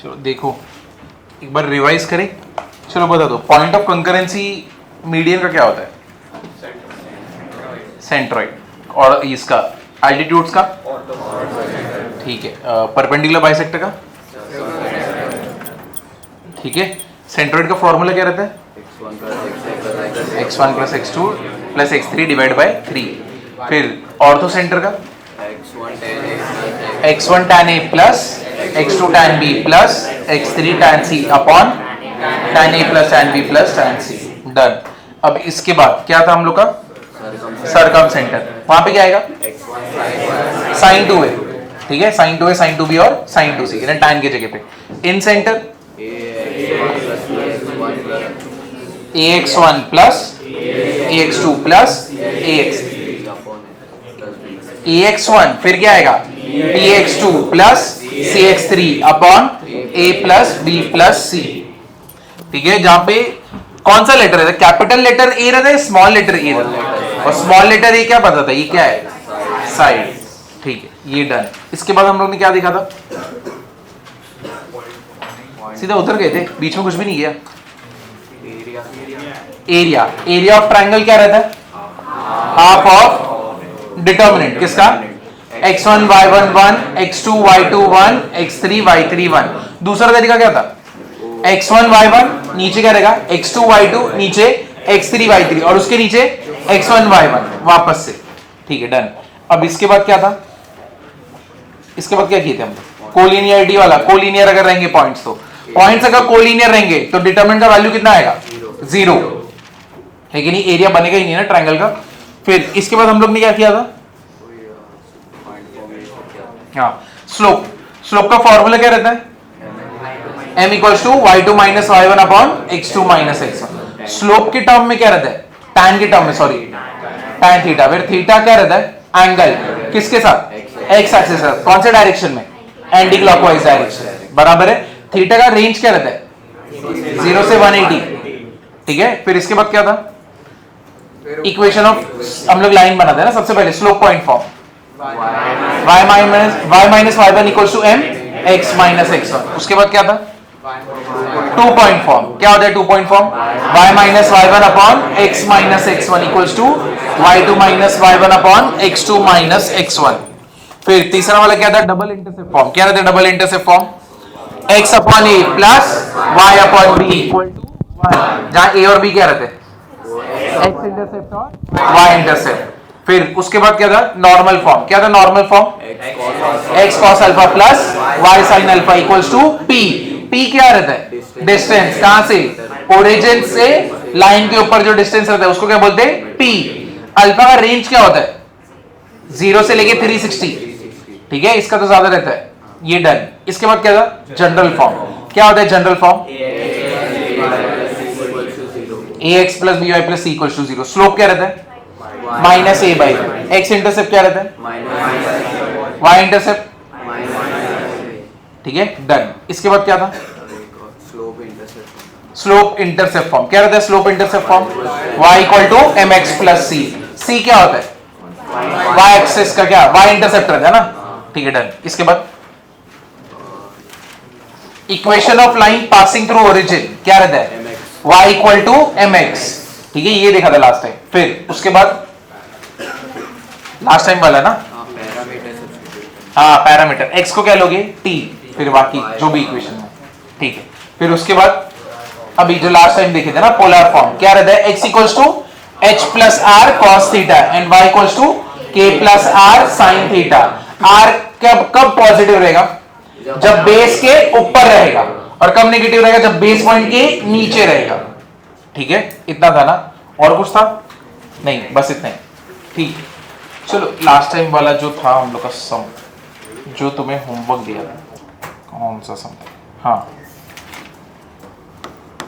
चलो देखो एक बार रिवाइज करें। चलो बता दो, पॉइंट ऑफ कंकरेंसी मीडियन का क्या होता है? सेंट्रॉइड। और इसका एल्टीट्यूड्स का? ठीक है। परपेंडिकुलर बाइसेक्टर का? ठीक है। सेंट्रॉइड का फॉर्मूला क्या रहता है? x1 plus x2 plus x3 divide by 3। फिर ऑर्थो सेंटर का? x1 tan a plus x2 tan b plus x3 tan c upon tan a plus tan b plus tan c। Done. अब इसके बाद क्या था हम लोग का? सरकम सेंटर। वहां पे क्या आएगा? साइन 2 है। ठीक है, साइन 2 है, साइन 2b और साइन 2c यानी tan के जगह पे। इन centre ax1 plus ax2 plus ax1 फिर क्या आएगा? bx2 plus cx3 upon a plus b plus c। ठीक है, जहां पे कौन सा लेटर रहता है? कैपिटल लेटर ए रहता है, स्मॉल लेटर ए रहता है। और स्मॉल लेटर ए क्या पता था? ये क्या है? साइड। ठीक है, ये डन। इसके बाद हम लोग ने क्या देखा था? सीधा उधर गए थे, बीच में कुछ भी नहीं किया। एरिया। एरिया ऑफ ट्राइंगल क्या रहता है? हाफ ऑफ डिटर्मिनेंट किसका? x1 y1 1, x2 y2 1, x3 y3 1। दूसरा तरीका क्या था? x1 y1 नीचे क्या रहेगा? x2 y2 नीचे x3 y3 और उसके नीचे x1 y1 वापस से। ठीक है, डन। अब इसके बाद क्या था? इसके बाद क्या किए थे हम? कोलिनियरिटी वाला। कोलिनियर अगर रहेंगे पॉइंट्स, तो पॉइंट्स अगर कोलिनियर रहेंगे तो डिटरमिनेंट का वैल्यू कितना आएगा? 0 है कि नहीं? एरिया बनेगा ही नहीं ना ट्रायंगल का। फिर इसके बाद हम लोग ने क्या किया था? हाँ, स्लोप। स्लोप का फॉर्मूला क्या रहता है? m equals to y2 minus y1 upon x2 minus x1। Slope के टर्म में क्या रहता है? tan के टर्म में, सॉरी, tan थीटा। फिर थीटा क्या रहता है? एंगल किसके साथ? x एक्सिस के साथ। कौन से डायरेक्शन में? Anti clockwise direction. बराबर है। थीटा का रेंज क्या रहता है? 0 से 180। ठीक है, फिर इसके बाद क्या था? इक्वेशन ऑफ, हम लोग लाइन बनाते हैं ना सबसे पहले, slope point form. y minus y1 equals to m x minus x1। उसके बाद क्या था? 2 पॉइंट फॉर्म। क्या होता है 2 point form? y minus y1 upon x minus x1 equals to y2 minus y1 upon x2 minus x1। फिर तीसरा वाला क्या था? Double intercept form. क्या रहता है double intercept form? x upon a plus y upon b equal to 1, जहां a और b क्या रहते हैं? x इंटरसेप्ट और y इंटरसेप्ट। फिर उसके बाद क्या था? Normal form. क्या था normal form? x cos alpha plus y sin alpha equals to p। p क्या रहता है? डिस्टेंस। कहां से? ओरिजिन से लाइन के ऊपर जो डिस्टेंस रहता है उसको क्या बोलते हैं? p। अल्फा का रेंज क्या होता है? 0 से लेके 360। ठीक है, इसका तो ज्यादा रहता है। ये डन। इसके बाद क्या था? General form. क्या होता है general form? ax plus by plus c equals to 0। Slope क्या रहता है? Minus a by. x intercept क्या रहता है? y intercept. ठीक है, डन। इसके बाद क्या था? Slope intercept form. क्या रहता है slope intercept form? y equal to mx plus c। c क्या होता है? y एक्सिस का क्या? y इंटरसेप्ट रहता है ना। ठीक है, डन। इसके बाद equation of line passing through origin क्या रहता है? y equal to mx। ठीक है, ये देखा था लास्ट टाइम। फिर उसके बाद लास्ट टाइम वाला ना, हाँ, पैरामीटर। x को क्या लोगे? t। फिर बाकी जो भी इक्वेशन है। ठीक है, फिर उसके बाद अभी जो लास्ट टाइम देखे थे ना पोलर फॉर्म, क्या रहता है? x equals to h plus r cos theta and y equals to k plus r sine theta. r कब पॉजिटिव रहेगा? जब बेस के ऊपर रहेगा। और कब नेगेटिव रहेगा? जब बेस पॉइंट के नीचे रहेगा। ठीक है, इतना था ना? और कुछ था? नहीं, बस इतना ही। ठीक है, चलो लास्ट टाइम वाला जो था हम लोग का सम, जो तुम्हें होमवर्क दिया था, कौन सा सम था? हाँ,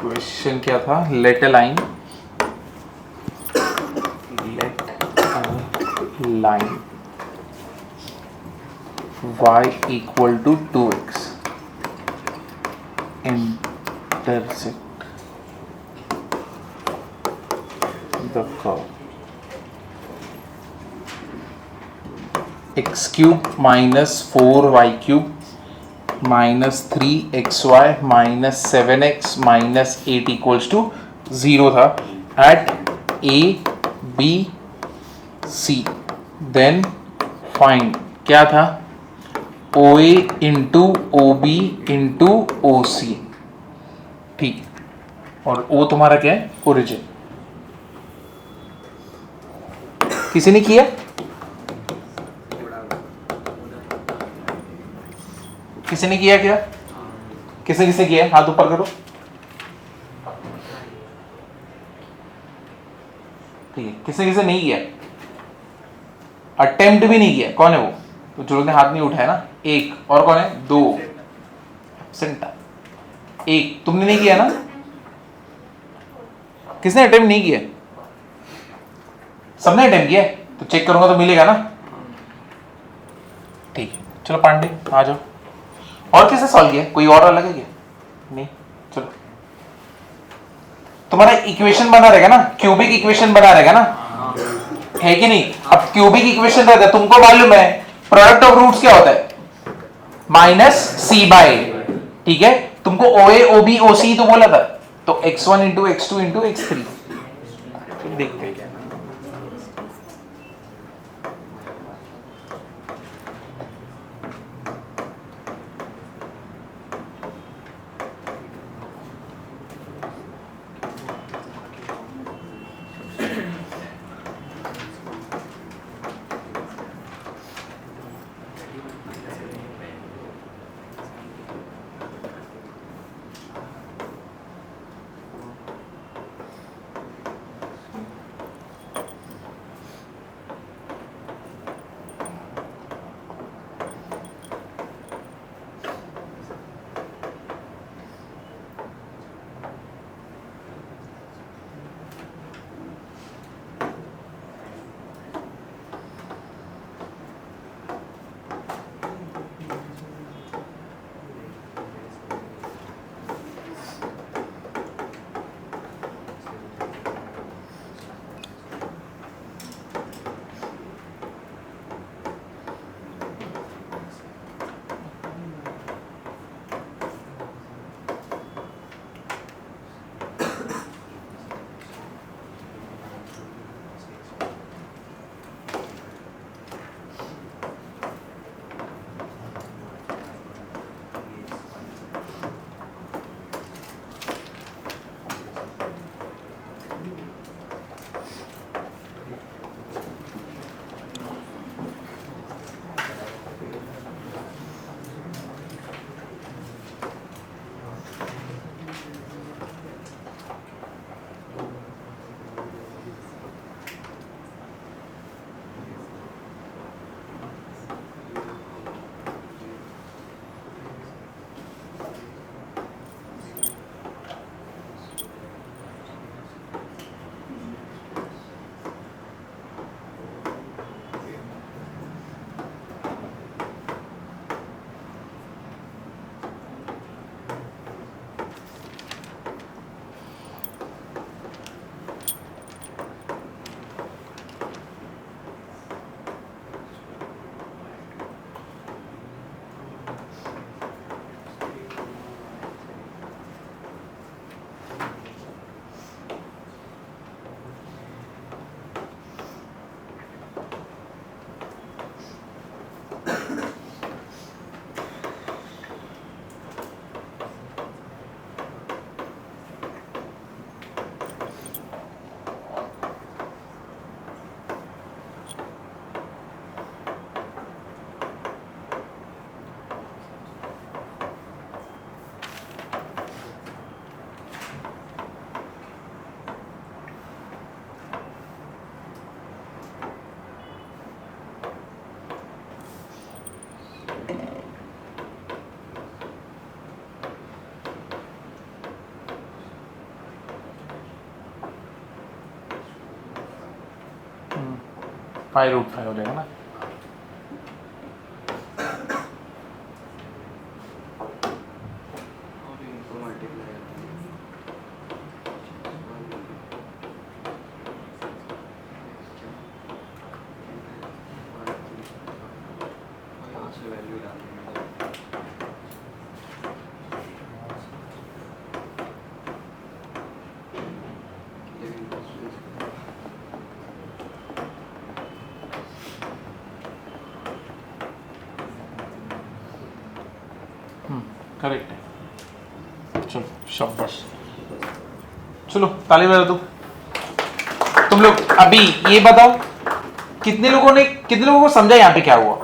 क्वेश्चन क्या था? Let a line y equal to 2x intersect the curve x cube minus 4y cube -3xy -7x -8 equals to 0 था at A B C। Then find क्या था, OA into OB into OC, ठीक, और O तुम्हारा क्या है, origin. किसी ने किया, किसी ने किया क्या, किसे किसे किया, हाथ ऊपर करो। ठीक है, किसे किसे नहीं किया, अटेम्प्ट भी नहीं किया, कौन है वो, तो जो लोग ने हाथ नहीं उठाया ना, एक, और कौन है, दो, एब्सेंट, एक, तुमने नहीं किया ना, किसने अटेम्प्ट नहीं किया, सबने अटेम्प्ट किया, तो चेक करूंगा तो मिलेगा ना, ठीक है। चलो पांडे आ जाओ, और किसे सॉल्व किया, कोई और अलग है क्या, नहीं, चलो तुम्हारा इक्वेशन बना रहेगा ना, क्यूबिक इक्वेशन बना रहेगा ना, है कि नहीं। अब क्यूबिक इक्वेशन रहता है, तुमको मालूम है प्रोडक्ट ऑफ रूट्स क्या होता है, -c/a, ठीक है, तुमको OA OB OC तो बोला था, तो x1 into x2 into x3, देखते हैं √5 हो जाएगा ना, करेक्ट है। चलो शाबाश, चलो ताली बजा दो। तुम लोग अभी ये बताओ कितने लोगों को समझा यहाँ पे क्या हुआ?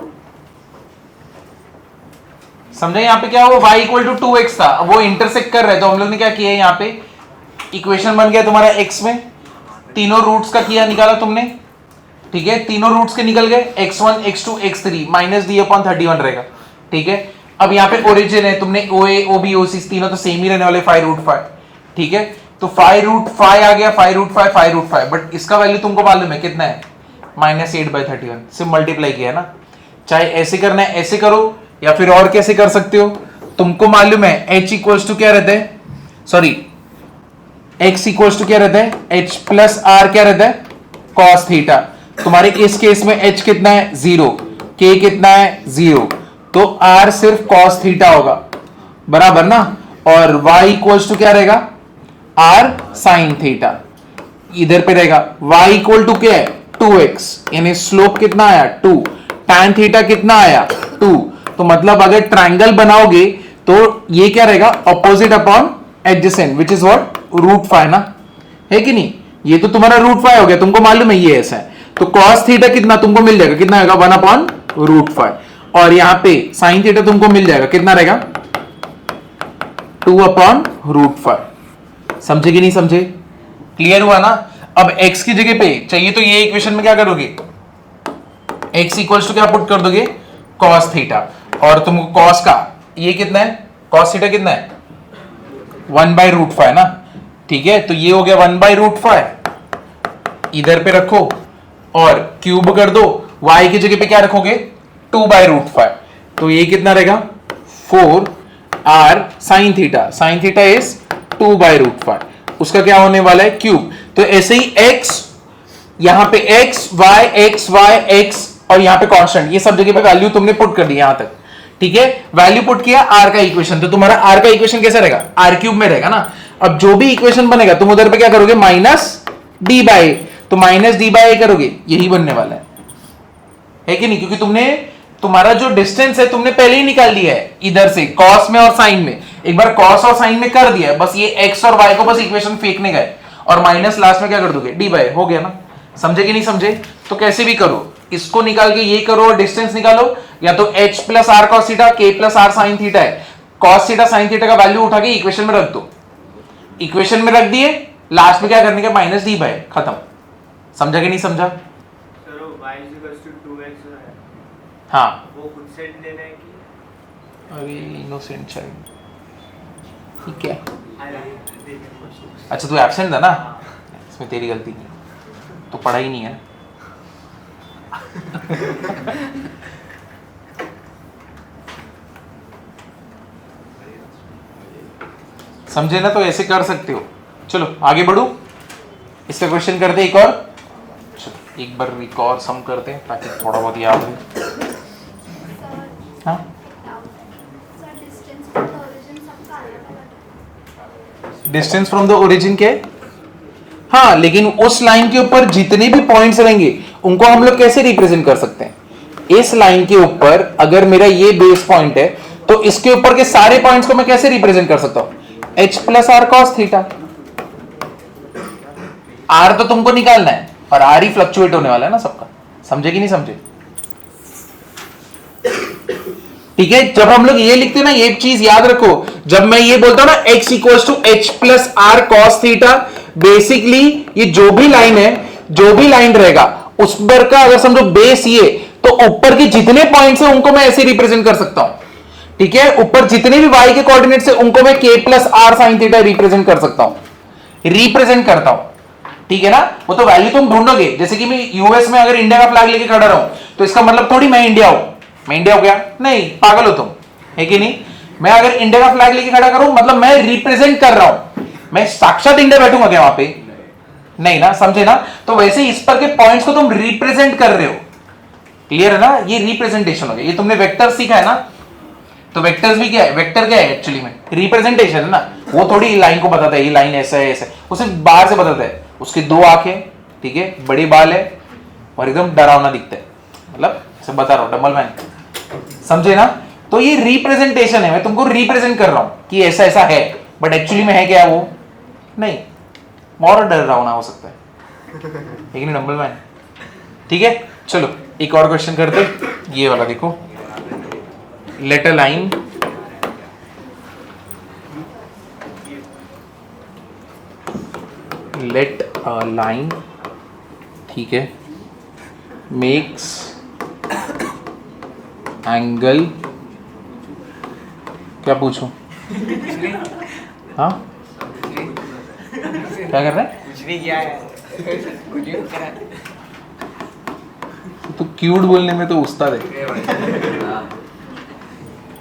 समझा यहाँ पे क्या हुआ? y इक्वल टू 2x था, वो इंटरसेक्ट कर रहे, तो हम लोग ने क्या किया यहाँ पे इक्वेशन बन गया तुम्हारा x में, तीनों रूट्स का किया, निकाला तुमने, ठीक है, तीनों रूट्स के निकल गए, x1 x2 x3 minus d/31 रहेगा, ठीक है। अब यहाँ पे ओरिजिन है, तुमने OA OB OC तीनों तो सेम ही रहने वाले 5√5, ठीक है, तो 5√5 आ गया, 5√5 5√5, बट इसका वैल्यू तुमको मालूम है कितना है, -8/31, सिर्फ मल्टीप्लाई किया है ना। चाहे ऐसे करना है ऐसे करो, या फिर और कैसे कर सकते हो, तुमको मालूम है h इक्वल्स टू क्या रहता है, सॉरी x इक्वल्स टू क्या रहता है, h प्लस r क्या रहता है, cos थीटा। तुम्हारे इस केस में h कितना है 0, k कितना है 0, तो r सिर्फ cos थीटा होगा, बराबर ना, और y इक्वल्स टू क्या रहेगा, r sin थीटा, इधर पे रहेगा। y इक्वल टू क्या है 2x, यानी स्लोप कितना आया 2, tan थीटा कितना आया 2, तो मतलब अगर ट्रायंगल बनाओगे तो ये क्या रहेगा, opposite upon adjacent, which is what √5 ना, है कि नहीं, ये तो तुम्हारा √5 हो गया, तुमको मालूम है ये ऐसा है, तो cos थीटा कितना तुमको मिल जाएगा, कितना आएगा 1/√5, और यहां पे sin थीटा तुमको मिल जाएगा, कितना रहेगा 2/√5। समझे कि नहीं समझे, क्लियर हुआ ना। अब x की जगह पे चाहिए तो ये इक्वेशन में क्या करोगे, x इक्वल्स टू क्या पुट कर दोगे, cos थीटा, और तुमको cos का ये कितना है, cos थीटा कितना है 1/√5 ना, ठीक है, तो ये हो गया 1/√5, इधर पे रखो और क्यूब कर दो, y की जगह पे क्या रखोगे 2/√5, तो ये कितना रहेगा 4r sin थीटा इज 2/√5, उसका क्या होने वाला है क्यूब। तो ऐसे ही x, यहां पे x y और यहां पे कांस्टेंट, ये सब जगह पे वैल्यू तुमने पुट कर दी यहां तक, ठीक है, वैल्यू पुट किया r का इक्वेशन, तो तुम्हारा r का इक्वेशन कैसा रहेगा, r³ में रहेगा ना। अब जो भी इक्वेशन बनेगा तुम उधर पे क्या करोगे, -d/a, तो -d/a करोगे, यही बनने वाला है कि नहीं, क्योंकि तुमने तुम्हारा जो डिस्टेंस है तुमने पहले ही निकाल लिया है इधर से, cos में और sin में, एक बार cos और sin में कर दिया है, बस ये x और y को बस इक्वेशन फेंकने गए, और माइनस लास्ट में क्या कर दोगे d/a, हो गया ना। समझे कि नहीं समझे, तो कैसे भी करो, इसको निकाल के ये करो और डिस्टेंस निकालो, या तो h plus r cos theta, k plus r sin theta है, cos थीटा sin थीटा का वैल्यू उठा के इक्वेशन में रख दो, इक्वेशन में रख दिए, लास्ट में क्या करने का -d/a, खत्म। समझा कि नहीं समझा, हाँ, वो खुद सेट लेना है कि अरे इनोसेंट चाइल्ड, ठीक है, अच्छा तू एब्सेंट था ना, इसमें तेरी गलती नहीं, तो पढ़ा ही नहीं है। समझे ना, तो ऐसे कर सकते हो। चलो आगे बढ़ो, इसका क्वेश्चन करते एक और, चलो एक बार एक और सम करते हैं ताकि थोड़ा बहुत याद हो। हाँ डिस्टेंस फ्रॉम द ओरिजिन के, हाँ, लेकिन उस लाइन के ऊपर जितने भी पॉइंट्स रहेंगे उनको हम लोग कैसे रिप्रेजेंट कर सकते हैं। इस लाइन के ऊपर अगर मेरा ये बेस पॉइंट है तो इसके ऊपर के सारे पॉइंट्स को मैं कैसे रिप्रेजेंट कर सकता हूं, h plus r cos theta. r तो तुमको निकालना है और r ही फ्लक्चुएट होने वाला है ना सबका, समझे कि नहीं समझे, ठीक है। जब हम लोग ये लिखते हैं ना, ये चीज याद रखो, जब मैं ये बोलता हूं ना x equals to h plus r cos theta, basically ये जो भी लाइन है, जो भी लाइन रहेगा उस पर का अगर समझो बेस ये, तो ऊपर के जितने पॉइंट्स है उनको मैं ऐसे रिप्रेजेंट कर सकता हूं, ठीक है। ऊपर जितने भी y के कोऑर्डिनेट्स है उनको मैं k plus r sin theta represent कर सकता हूं, रिप्रेजेंट करता हूं, ठीक है ना। वो तो वैल्यू तुम ढूंढोगे, जैसे कि मैं यूएस में अगर इंडिया का फ्लैग लेके खड़ा रहूं तो इसका मतलब थोड़ी मैं इंडिया हूं, मैं इंडिया हो गया, नहीं, पागल हो तुम, है कि नहीं। मैं अगर इंडिया का फ्लैग लेके खड़ा करूं मतलब मैं रिप्रेजेंट कर रहा हूं, मैं साक्षात इंडिया बैठूंगा क्या वहां पे, नहीं ना, समझे ना। तो वैसे इस पर के पॉइंट्स को तुम रिप्रेजेंट कर रहे हो, क्लियर है ना, ये रिप्रेजेंटेशन हो गया। ये तुमने वेक्टर सीखा है ना, तो वेक्टर्स भी क्या है, वेक्टर क्या है एक्चुअली में, रिप्रेजेंटेशन है ना। वो थोड़ी लाइन को बताता है, ये लाइन ऐसा है ऐसा है, वो सिर्फ बाहर से बताता है, उसकी दो आंखें, ठीक है, बड़े बाल है और एकदम डरावना दिखता है, मतलब ऐसे बता रहा हूं, डबल मैन, समझे ना। तो ये रिप्रेजेंटेशन है, मैं तुमको रिप्रेजेंट कर रहा हूं कि ऐसा ऐसा है, बट एक्चुअली में है क्या वो नहीं, और डर रहा होना हो सकता है, लेकिन डंबल मैन। ठीक है, चलो एक और क्वेश्चन करते, ये वाला देखो, लेट अ लाइन ठीक है, मेक्स एंगल, क्या पूछूं? हाँ क्या कर रहा है? कुछ नहीं किया है, कुछ नहीं करा है। तो क्यूट बोलने में तो उस्ताद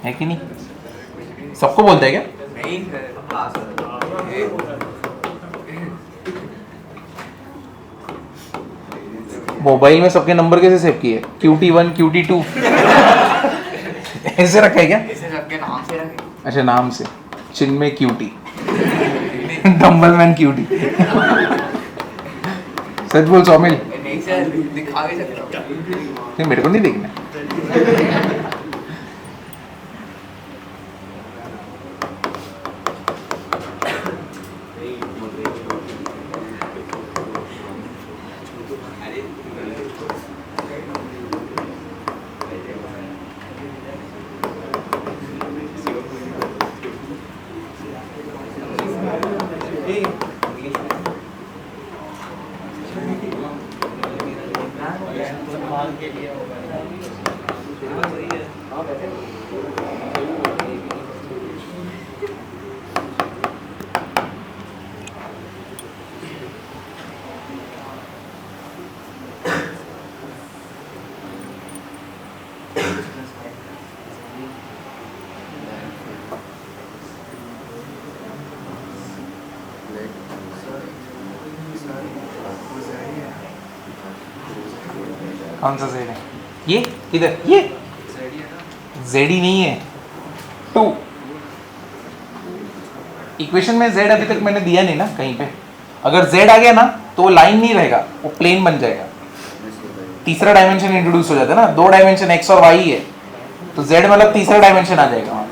है कि नहीं? सबको बोलता है क्या? नहीं मोबाइल में सबके नंबर कैसे सेव किए? QT1 QT2 ऐसे रखा है क्या? ऐसे सबके नाम से रखे। अच्छा, नाम से, चिन्मय QT, डंबल मैन QT। सच बोल सौमिल, नहीं सर, दिखा भी सकता हूँ। नहीं मेरे को नहीं देखना। कौन सा जेड है? ये इधर, ये जेड ही नहीं है, 2। इक्वेशन में जेड अभी तक मैंने दिया नहीं ना कहीं पे। अगर जेड आ गया ना तो वो लाइन नहीं रहेगा, वो प्लेन बन जाएगा। तीसरा डायमेंशन इंट्रोड्यूस हो जाता है ना, 2 डायमेंशन एक्स और वाई है, तो जेड मतलब तीसरा डायमेंशन आ जाएगा।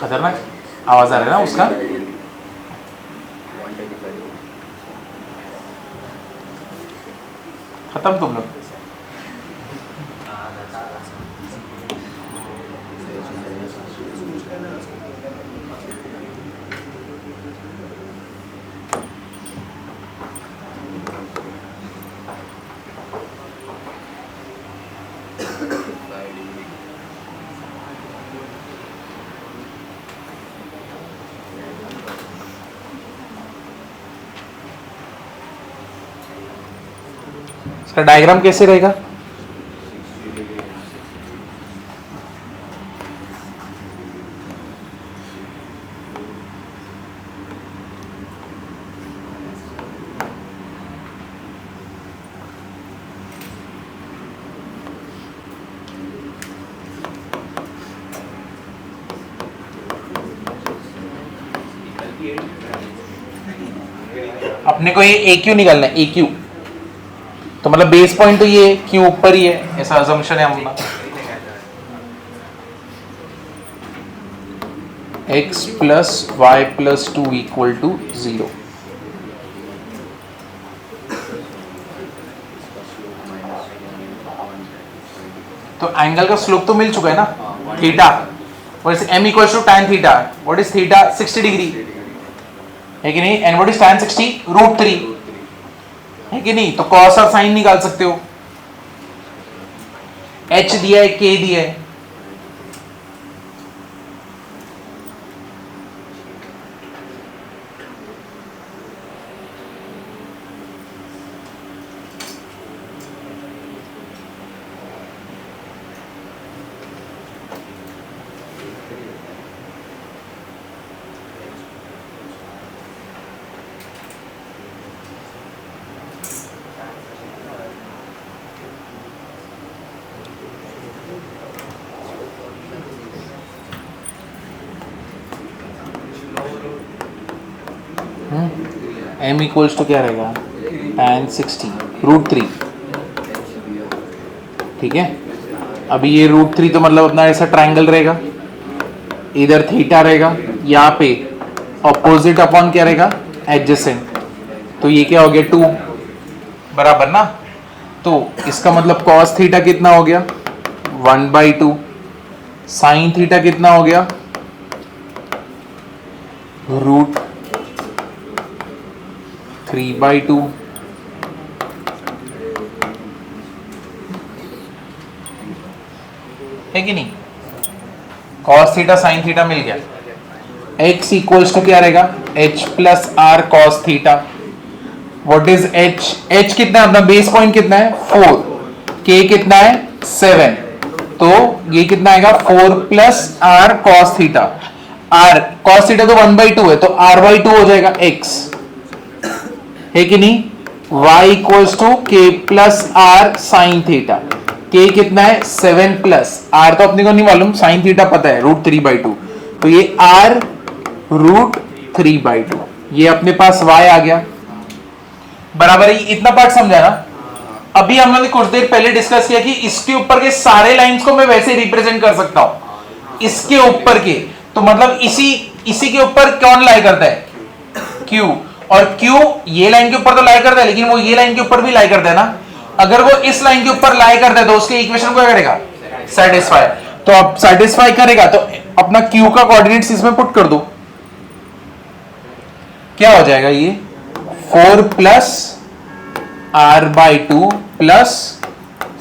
खतरनाक आवाज आ रहा है ना उसका। खत्म तुम लोग। इसका डायग्राम कैसे रहेगा? अपने को ये ए क्यू निकालना है, ए क्यू, तो मतलब बेस पॉइंट तो ये क्यू ऊपर ही है, ऐसा अजम्पशन है हमारा। x plus y plus 2 equal to 0। तो एंगल का स्लोप तो मिल चुका है ना, theta, what is m equals to tan theta, what is theta? 60 degree है कि नहीं? And what is tan 60? √3 है कि नहीं? तो कॉस और साइन निकाल सकते हो। h दिया है, k दिया है, m इक्वल्स टू क्या रहेगा tan 60 √3, ठीक है। अभी ये √3 तो मतलब अपना ऐसा ट्रायंगल रहेगा, इधर थीटा रहेगा, यहाँ पे ऑपोजिट अपॉन क्या रहेगा एडजेसेंट, तो ये क्या हो गया 2 बराबर ना। तो इसका मतलब cos थीटा कितना हो गया 1/2, साइन थीटा कितना हो गया √3/2, है कि नहीं। cos थीटा साइन थीटा मिल गया। x इक्वल्स टू क्या रहेगा h plus r cos theta. What is h? h कितना है अपना बेस पॉइंट कितना है 4, k कितना है 7, तो ये कितना आएगा 4 plus r cos theta. r cos theta तो 1/2 है, तो r/2 हो जाएगा x, है कि नहीं। y equals to k plus r sine theta. k कितना है 7 प्लस r तो अपने को नहीं मालूम, साइन थीटा पता है √3/2, तो ये r √3/2, ये अपने पास y आ गया बराबर है। इतना पार्ट समझा ना। अभी हम लोगों ने कुछ देर पहले डिस्कस किया कि इसके ऊपर के सारे लाइंस को मैं वैसे रिप्रेजेंट कर सकता हूं, इसके ऊपर के, तो मतलब इसी के ऊपर कौन लाई करता है Q, और Q ये लाइन के ऊपर तो लाई करता है, लेकिन वो ये लाइन के ऊपर भी लाई करता है ना। अगर वो इस लाइन के ऊपर लाई करता है तो उसके इक्वेशन को क्या करेगा सेटिस्फाई, तो अब सेटिस्फाई करेगा तो अपना Q का कोऑर्डिनेट्स इसमें पुट कर दो, क्या हो जाएगा ये 4 plus r/2 plus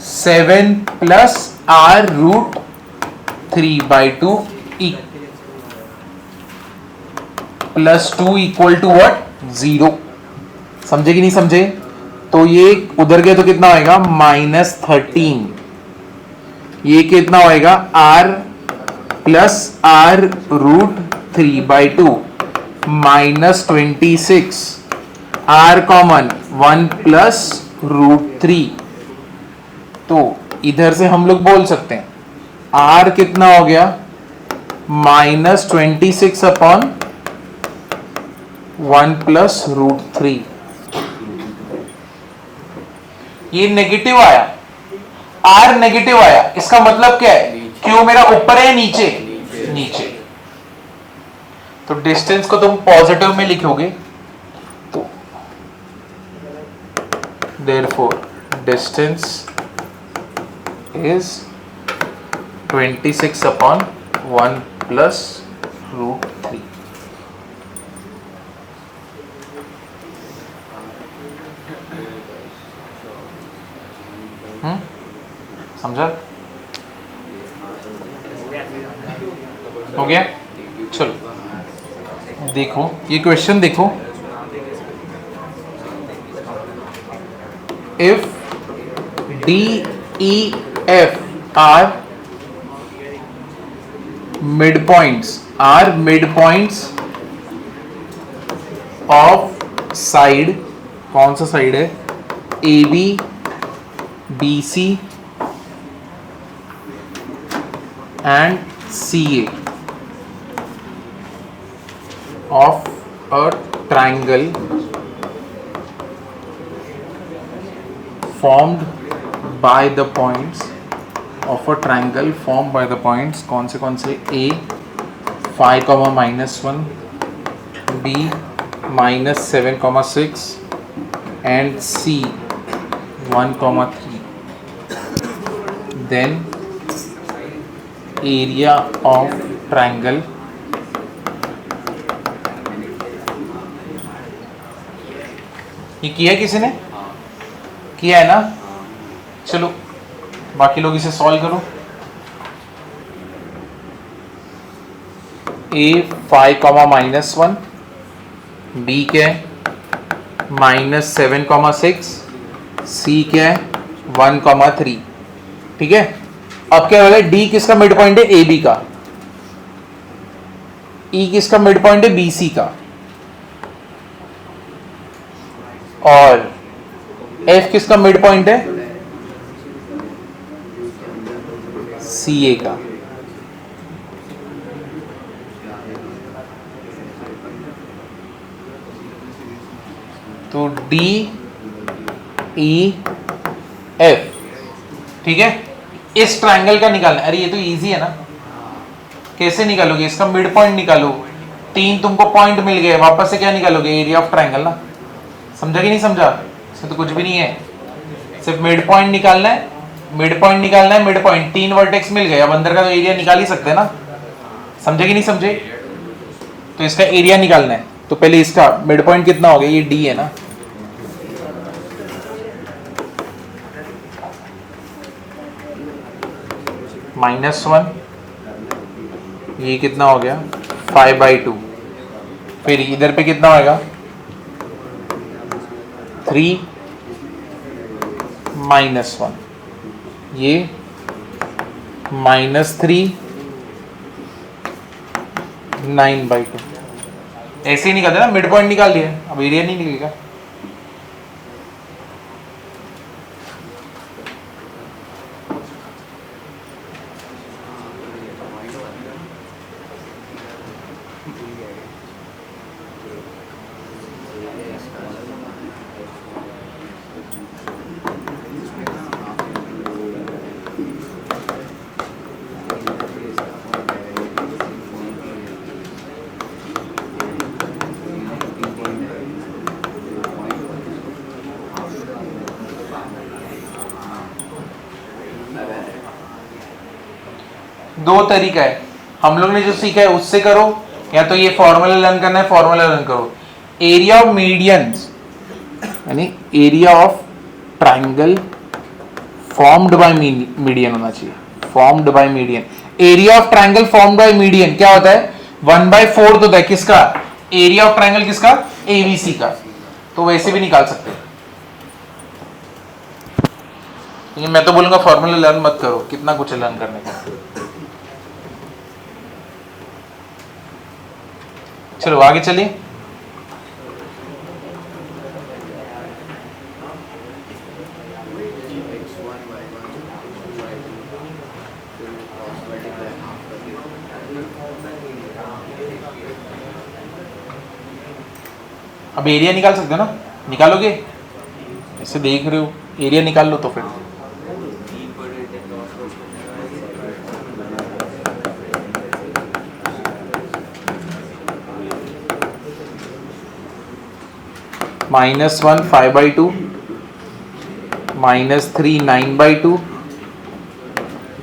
7 plus r√3/2 plus 2 equal to what 0। समझे कि नहीं समझे। तो ये उधर गया तो कितना होएगा -13, ये कितना होएगा r plus r√3/2 -26, r common 1 plus √3, तो इधर से हम लोग बोल सकते हैं r कितना हो गया -26 अपॉन 1 प्लस √3। ये नेगेटिव आया, r नेगेटिव आया, इसका मतलब क्या है q मेरा ऊपर है नीचे, नीचे, तो डिस्टेंस को तुम पॉजिटिव में लिखोगे, तो therefore distance is 26 upon 1 plus √3। समझा, हो गया। चलो देखो ये क्वेश्चन देखो, if D E F are midpoints of side, कौन सा साइड है AB BC and CA of a triangle formed by the points of a triangle formed by the points कौन से A 5, -1, B -7, 6 and C 1, 3, then area of triangle ये किया किसी ने किया है ना। चलो बाकी लोग इसे सॉल्व करो। A 5, -1, B क्या है -7, 6, C क्या है 1, 3, ठीक है। अब क्या होगा D किसका मिड पॉइंट है AB का, E किसका मिड पॉइंट है BC का, और F किसका मिड पॉइंट है CA का। तो डी ई एफ, ठीक है। इस ट्रायंगल का निकालना, अरे ये तो इजी है ना, कैसे निकालोगे इसका मिड पॉइंट निकालो, 3 तुमको पॉइंट मिल गए, वापस से क्या निकालोगे, एरिया ऑफ ट्रायंगल ना। समझा कि नहीं समझा, इसमें तो कुछ भी नहीं है, सिर्फ मिड पॉइंट निकालना है, मिड पॉइंट निकालना है, मिड पॉइंट 3 वर्टेक्स मिल गए, अब अंदर का तो एरिया निकाल ही सकते हैं ना। समझे कि नहीं समझे, तो इसका एरिया निकालना है, तो पहले इसका मिड पॉइंट कितना हो गया, ये डी है ना, -1, ये कितना हो गया 5/2, फिर इधर पे कितना होगा 3 -1, ये -3 9/2, ऐसे ही निकालते ना, मिड पॉइंट निकाल दिया, अब एरिया नहीं निकलेगा। दो तरीका है, हम लोग ने जो सीखा है उससे करो, या तो ये फॉर्मूला लर्न करना है, फॉर्मूला लर्न करो। एरिया ऑफ मीडियंस यानी area of triangle formed by median होना चाहिए, formed by median. Area of triangle formed by median क्या होता है, 1/4 होता है किसका, एरिया ऑफ ट्रायंगल किसका, एबीसी का। तो वैसे भी निकाल सकते हैं, लेकिन मैं तो बोलूंगा फॉर्मूला लर्न मत करो, कितना कुछ है लर्न करने का। चलो आगे चलिए। अब एरिया निकाल सकते हो ना, निकालोगे, ऐसे देख रहे हो, एरिया निकाल लो तो फिर -1 5/2, -3 9/2,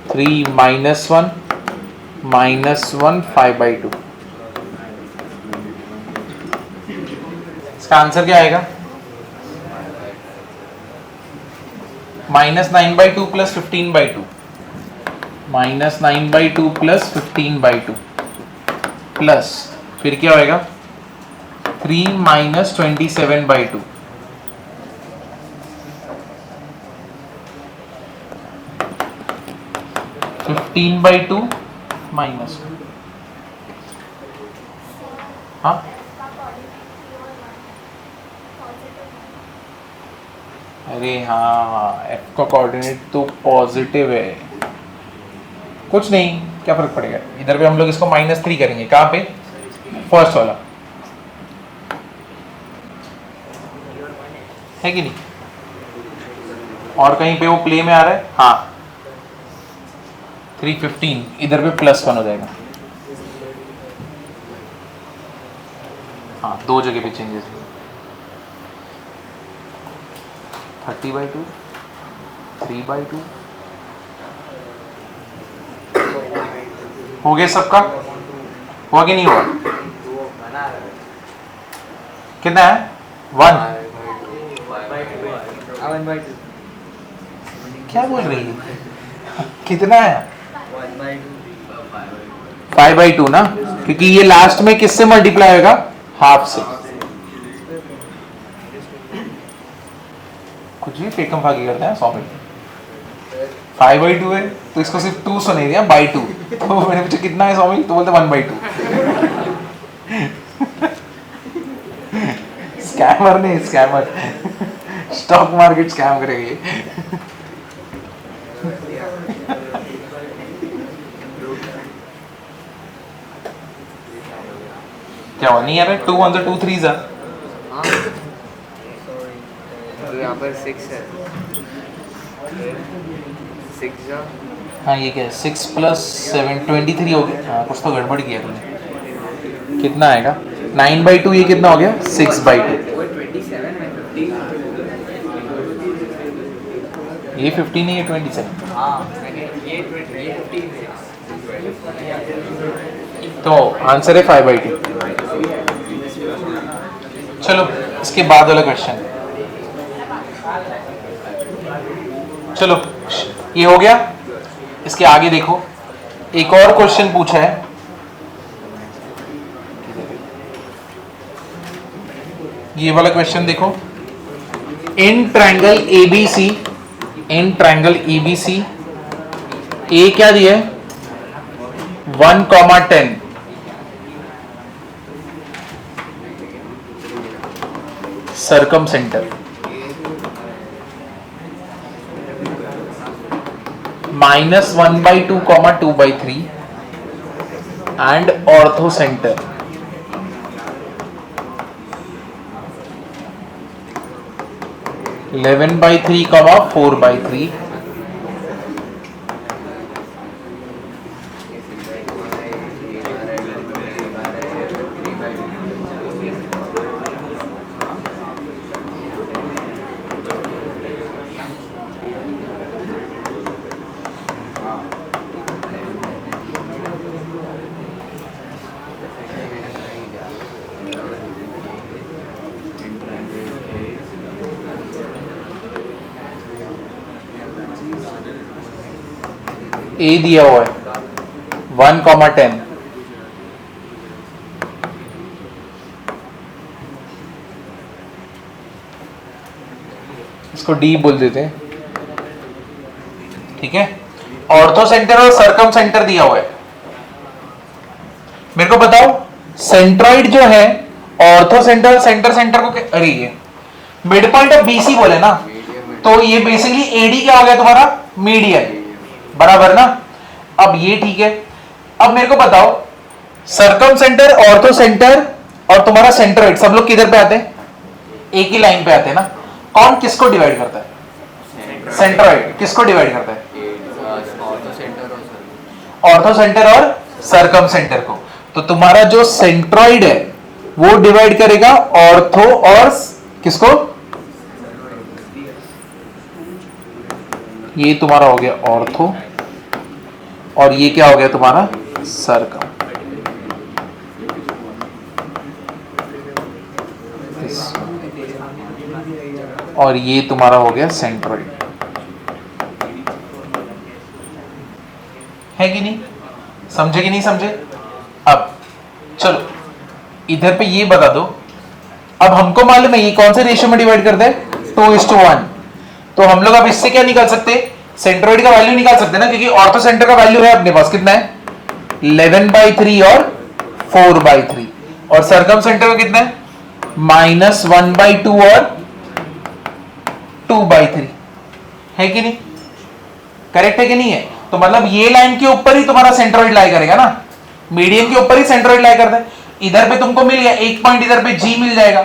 3 -1 -1 5/2। इसका आंसर क्या आएगा, -9/2 + 15/2, -9/2 + 15/2 प्लस फिर क्या होएगा 3 - 27/2, 15/2 माइनस, हाँ अरे हाँ एफ का कोऑर्डिनेट तो पॉजिटिव है, कुछ नहीं क्या फर्क पड़ेगा, इधर पे हम लोग इसको -3 करेंगे, कहाँ पे, फर्स्ट वाला है कि नहीं, और कहीं पे वो प्ले में आ रहा है, हाँ 315 इधर पे +1 हो जाएगा, हाँ दो जगह पे चेंजेस, 30/2 3/2 हो गया सबका, हुआ कि नहीं हुआ, कितना है 1, क्या बोल रही है कितना है 5/2 ना, क्योंकि ये लास्ट में किससे मल्टीप्लाई होगा, हाफ से, कुछ भी फेकम फाकी करते हैं 100 में, 5/2 है तो इसको सिर्फ 2 सुने दिया बाई 2, तो मैंने पूछा कितना है 100 में, तो बोलते 1/2। स्कैमर नहीं, स्कैमर स्टॉक मार्केट स्कैम करेगी। क्या हुआ, नहीं आ रहा, 2 1 2 3 जा पर 6 है 6 जा हाँ ये क्या है 6 प्लस 7 23 हो गया। हाँ कुछ तो गड़बड़ किया तुमने। कितना आएगा 9/2 ये कितना हो गया 6/2। वो 27 है 50 ये 15 नहीं ये 27। हाँ मैंने ये 15 है तो आंसर है 5/2। चलो इसके बाद वाला क्वेश्चन। चलो ये हो गया। इसके आगे देखो एक और क्वेश्चन पूछा है। ये वाला क्वेश्चन देखो। In triangle ABC, in triangle ABC A क्या दिया है 1,10, circumcentre -1/2, 2/3 and orthocentre (11/3, 4/3). A दिया हुआ है 1,10, इसको डी बोल देते हैं, ठीक है। ऑर्थो सेंटर और सर्कम सेंटर दिया हुआ है। मेरे को बताओ सेंट्रॉइड जो है ऑर्थो सेंटर सेंटर सेंटर को अरे ये मिड पॉइंट ऑफ बीसी बोले ना, तो ये बेसिकली एडी क्या हो गया तुम्हारा मीडियन, बराबर ना। अब ये ठीक है। अब मेरे को बताओ सर्कम सेंटर ऑर्थो सेंटर और तुम्हारा सेंट्रॉइड सब लोग किधर पे आते हैं एक ही लाइन पे आते हैं ना। कौन किसको डिवाइड करता है सेंट्रॉइड किसको डिवाइड करता है ऑर्थो सेंटर और सर्कम सेंटर को। तो तुम्हारा जो सेंट्रॉइड है वो डिवाइड करेगा ऑर्थो और किसको, ये तुम्हारा हो गया ऑर्थो और ये क्या हो गया तुम्हारा सर्कम। और ये तुम्हारा हो गया सेंट्रॉइड, है कि नहीं, समझे कि नहीं समझे। अब चलो इधर पे ये बता दो। अब हमको मालूम है ये कौन से रेशियो में डिवाइड करते हैं 2:1। तो हम लोग अब इससे क्या निकाल सकते हैं सेंट्रॉइड का वैल्यू निकाल सकते हैं ना, क्योंकि ऑर्थो सेंटर का वैल्यू है अपने पास कितना है 11/3 और 4/3 और सर्कम सेंटर का कितना है -1/2 और 2/3, है कि नहीं, करेक्ट है कि नहीं है। तो मतलब ये लाइन के ऊपर ही तुम्हारा सेंट्रॉइड लाई करेगा ना, मीडियन के ऊपर ही सेंट्रॉइड लाई करता है। इधर पे तुमको मिल गया एक पॉइंट, इधर पे जी मिल जाएगा।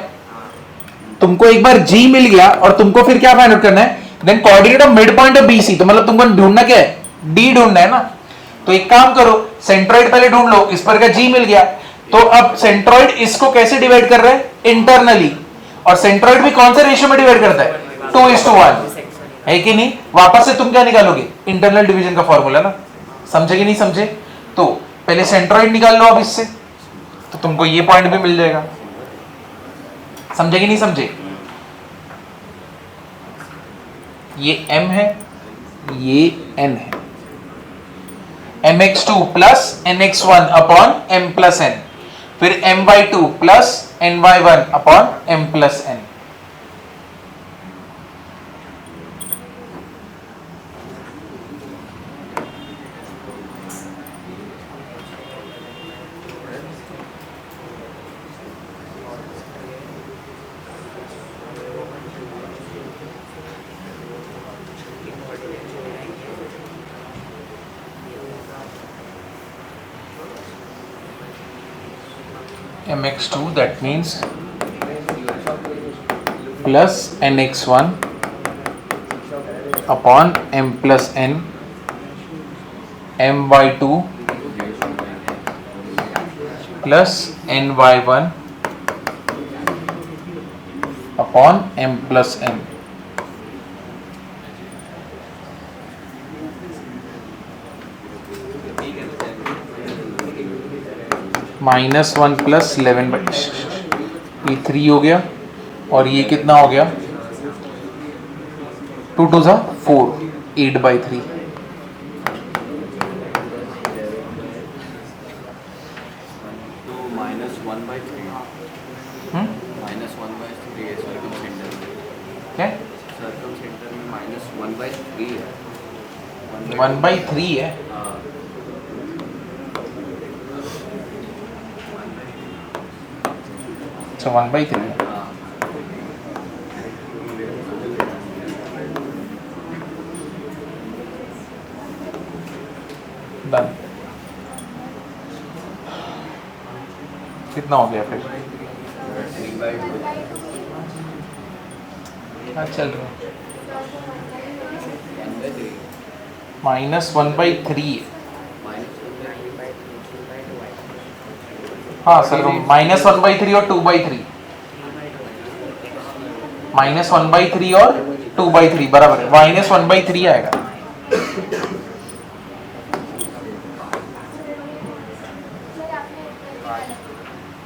तुमको एक बार जी मिल गया और तुमको फिर क्या फाइंड आउट करना है then coordinate of mid point of BC. तो मतलब तुमको ढूंढना क्या है डी ढूंढना है ना। तो एक काम करो सेंट्रॉइड पहले ढूंढ लो, इस पर का जी मिल गया। तो अब सेंट्रॉइड इसको कैसे डिवाइड कर रहा है इंटरनली, और सेंट्रॉइड भी कौन से रेशियो में डिवाइड करता है 2:1, है कि नहीं। वापस से तुम क्या निकालोगे इंटरनल डिवीजन का फॉर्मूला ना, समझे कि नहीं समझे। तो पहले सेंट्रॉइड निकाल लो अब इससे, तो तुमको ये पॉइंट भी मिल जाएगा, समझे कि नहीं समझे। ये m है ये n है, mx2 plus nx1 upon m plus n, फिर my2 plus ny1 upon m plus n। mx2 that means plus nx1 upon m plus n my2 plus ny1 upon m plus n। -1 plus 11/, ये 3 हो गया और ये कितना हो गया 2 2 4, 8/3। क्या 1/3 है? अच्छा 1/3 है। डन। कितना हो गया फिर? हाँ चल रहा -1/3। हाँ सर -1/3 और 2/3, -1/3 और 2/3 बराबर है, -1/3 आएगा।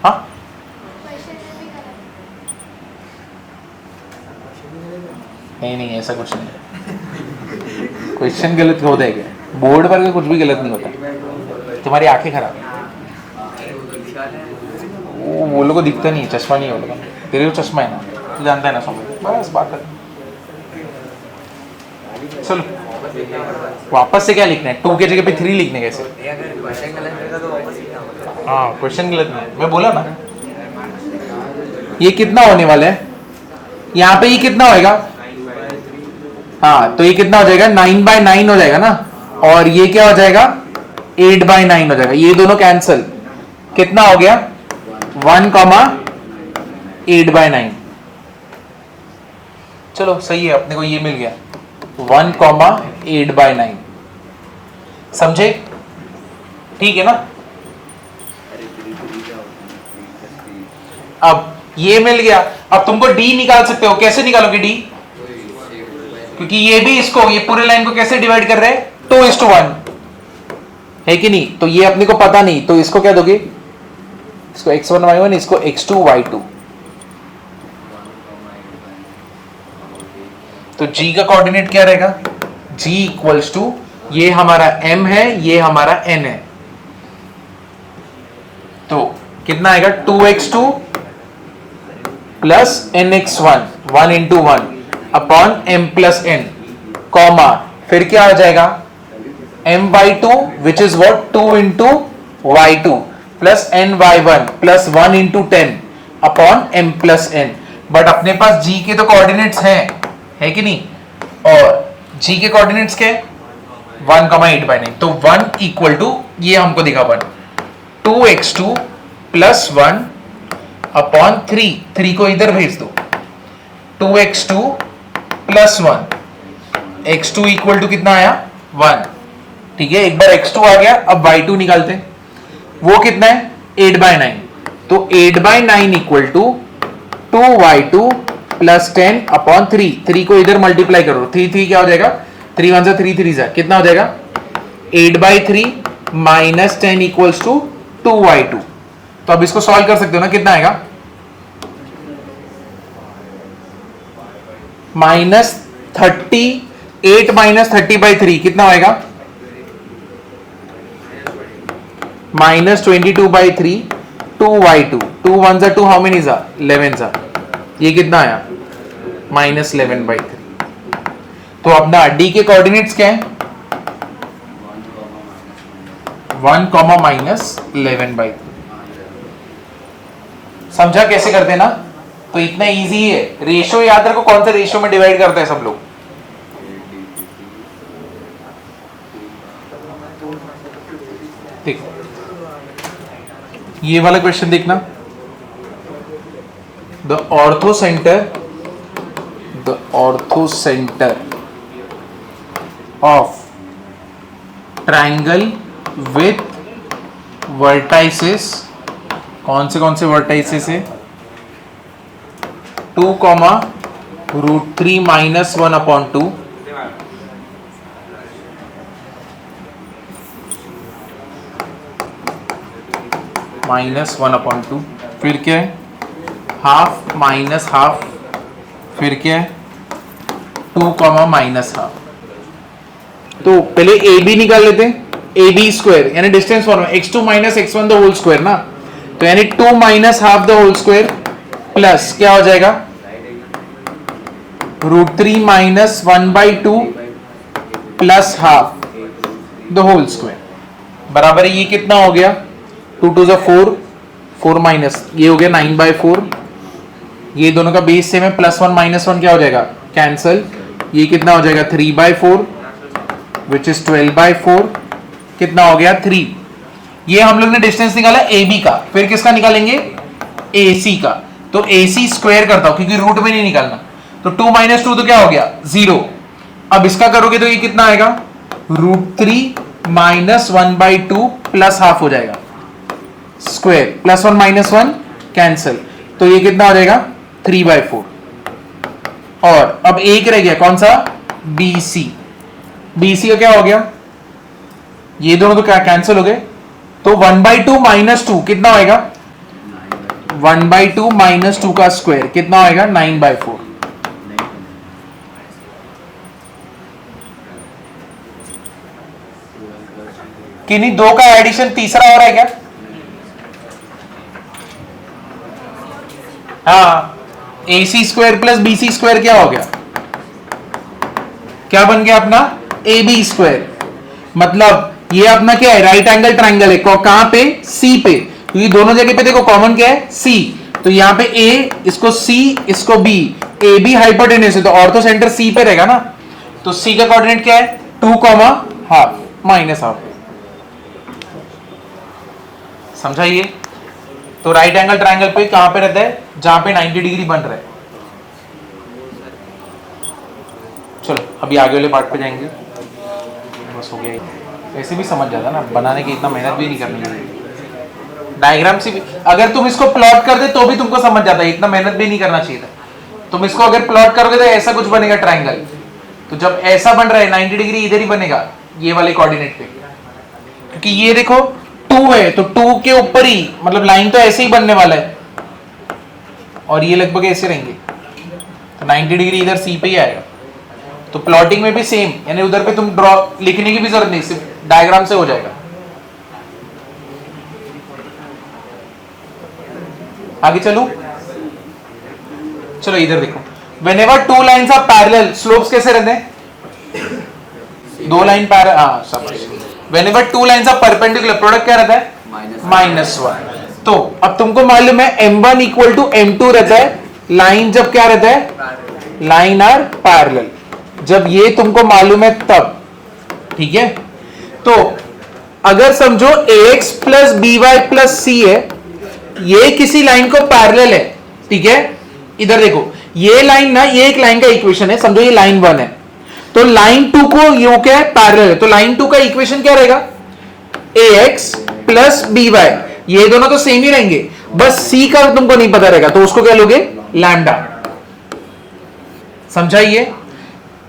हाँ नहीं ऐसा कुछ नहीं है। क्वेश्चन गलत हो देगा, बोर्ड पर भी कुछ भी गलत नहीं होता। तुम्हारी आंखें खराब है। वो लोगों को दिखता नहीं है, चश्मा नहीं है वो लोगों को। तेरे को चश्मा है ना, तू जानता है ना समझ, बस बात है। चलो वापस से क्या लिखना है? 2 के जगह पे 3 लिखने कैसे? हाँ क्वेश्चन गलत नहीं है, मैं बोला ना। ये कितना होने वाला है? यहाँ पे ये कितना होएगा? हाँ तो ये कितना हो जाएगा? 9/9 हो जाएगा ना, और ये क्या हो जाएगा? 8/9 हो जाएगा। ये दोनों कैंसिल, कितना हो गया? 1,8/9। चलो सही है, अपने को ये मिल गया 1,8/9। समझे? ठीक है ना? अब ये मिल गया। अब तुमको डी निकाल सकते हो। कैसे निकालोगे डी? क्योंकि ये भी इसको, ये पूरे लाइन को कैसे डिवाइड कर रहे हैं? 2:1 है कि नहीं? तो ये अपने को पता नहीं, तो इसको क्या दोगे? इसको x1 y1, इसको x2 y2। तो g का कोऑर्डिनेट क्या रहेगा? g इक्वल्स टू, ये हमारा m है, ये हमारा n है, तो कितना आएगा? 2x2 plus nx1, 1 into 1 upon m plus n, comma फिर क्या आ जाएगा? m/2 which is what? 2 into y2 plus ny1 plus 1 into 10 upon m plus n। But अपने पास g के तो कोऑर्डिनेट्स हैं, है कि नहीं? और g के कोऑर्डिनेट्स क्या है? 1,8/9। तो 1 इक्वल टू, ये हमको दिखा 1, 2x2 प्लस 1 अपॉन 3 को इधर भेज दो, 2x2 plus 1, x2 equal to कितना आया? 1। ठीक है, एक बार x2 आ गया, अब y2 निकालते हैं। वो कितना है? 8/9। तो 8/9 equal to 2y2 plus 10 upon 3 को इधर मल्टीप्लाई करो, 3 क्या हो जाएगा? 3 1 3 3 कितना हो जाएगा? 8/3 माइनस 10 इक्वल्स टू 2y2। तो अब इसको सॉल्व कर सकते हो ना, कितना आएगा? -38 माइनस 30/3 कितना होएगा? -22/3, 2y2, 2 1 2, हाउ मेनी 11, ये कितना आया? -11/3। तो अपना d के कोऑर्डिनेट्स क्या है? 1, -11/3। समझा कैसे करते हैं ना? तो इतना इजी है। रेशियो याद रखो, कौन से रेशियो में डिवाइड करते हैं सब लोग? देखो ये वाला क्वेश्चन देखना, the ortho centre of triangle with vertices, कौन से वर्टाइसेस है, 2, √3 माइनस 1/2 माइनस 1/2, फिर क्या है हाफ माइनस हाफ, फिर क्या है 2, माइनस हाफ। तो पहले ए बी निकाल लेते हैं, ए बी स्क्वायर यानी distance form x2 minus x1 the whole square ना, तो यानी 2 minus half the whole square plus क्या हो जाएगा √3 minus 1/2 plus half the whole square बराबर है, ये कितना हो गया 2 2 4, 4 माइनस ये हो गया 9/4, ये दोनों का बेस सेम है, +1 -1 क्या हो जाएगा कैंसल, ये कितना हो जाएगा 3/4 विच इज 12/4, कितना हो गया 3। ये हम लोग ने डिस्टेंस निकाला ए बी का, फिर किसका निकालेंगे ए सी का, तो ए सी स्क्वायर करता हूं क्योंकि रूट में नहीं निकालना, तो 2 - 2 तो क्या हो गया 0। अब इसका करोगे तो ये कितना आएगा √3 माइनस 1/2 प्लस हाफ हो जाएगा स्क्वायर, +1 -1 कैंसल, तो ये कितना हो जाएगा 3/4। और अब एक रह गया कौन सा बी सी, बी सी का क्या हो गया, ये दोनों तो क्या कैंसिल हो गए, तो 1/2 - 2 कितना होएगा 1/2 - 2 का स्क्वायर कितना होएगा 9/4। किन्हीं दो का एडिशन तीसरा हो रहा है क्या, हाँ A C square plus B C square क्या हो गया, क्या बन गया अपना ए बी स्क्वायर, मतलब ये अपना क्या है राइट एंगल ट्राइंगल है, कहां पे सी पे, क्योंकि दोनों जगह पे देखो कॉमन क्या है सी, तो यहां पे ए इसको सी इसको बी, ए बी हाइपोटेन्यूज है तो ऑर्थो सेंटर सी पे रहेगा ना, तो सी का कोऑर्डिनेट क्या है 2, हाफ माइनस हाफ, समझा ये। तो राइट एंगल ट्राइंगल पे कहां पे रहता है जहां पे 90 डिग्री बन रहा है। चलो अभी आगे वाले पार्ट पे जाएंगे, बस हो गया, ऐसे भी समझ जाता ना, बनाने की इतना मेहनत भी नहीं करनी है, डायग्राम से भी अगर तुम इसको प्लॉट कर दे तो भी तुमको समझ जाता है, इतना मेहनत भी नहीं करना चाहिए था। तुम इसको अगर प्लॉट करोगे तो ऐसा कुछ बनेगा ट्राइंगल, तो जब ऐसा बन रहा है 90 डिग्री इधर ही बनेगा ये वाले कोऑर्डिनेट पे, क्योंकि ये देखो 2 है तो 2 के ऊपर ही मतलब लाइन तो ऐसे ही बनने वाला है, और ये लगभग ऐसे रहेंगे, तो 90 डिग्री इधर सी पे ही आएगा। तो प्लॉटिंग में भी सेम, यानी उधर पे तुम ड्रॉ लिखने की भी जरूरत नहीं, सिर्फ डायग्राम से हो जाएगा। आगे चलो, चलो इधर देखो, whenever two lines are parallel slopes कैसे रहते हैं, दो लाइन पैरेलल, हाँ समझ, whenever two lines are perpendicular product क्या रहता है -1। तो अब तुमको मालूम है m1 = m2 रहता है, लाइन जब क्या रहता है लाइन आर पैरेलल, जब ये तुमको मालूम है तब, ठीक है। तो अगर समझो ax + by + c है, ये किसी लाइन को पैरेलल है, ठीक है, इधर देखो ये लाइन ना, ये एक लाइन का इक्वेशन है, समझो ये लाइन 1 है, तो लाइन 2 को ये क्या है पैरेलल है, तो लाइन 2 का इक्वेशन क्या रहेगा ax + by, ये दोनों तो सेम ही रहेंगे, बस c का तुमको नहीं पता रहेगा तो उसको क्या लोगे लैम्डा, समझाइए।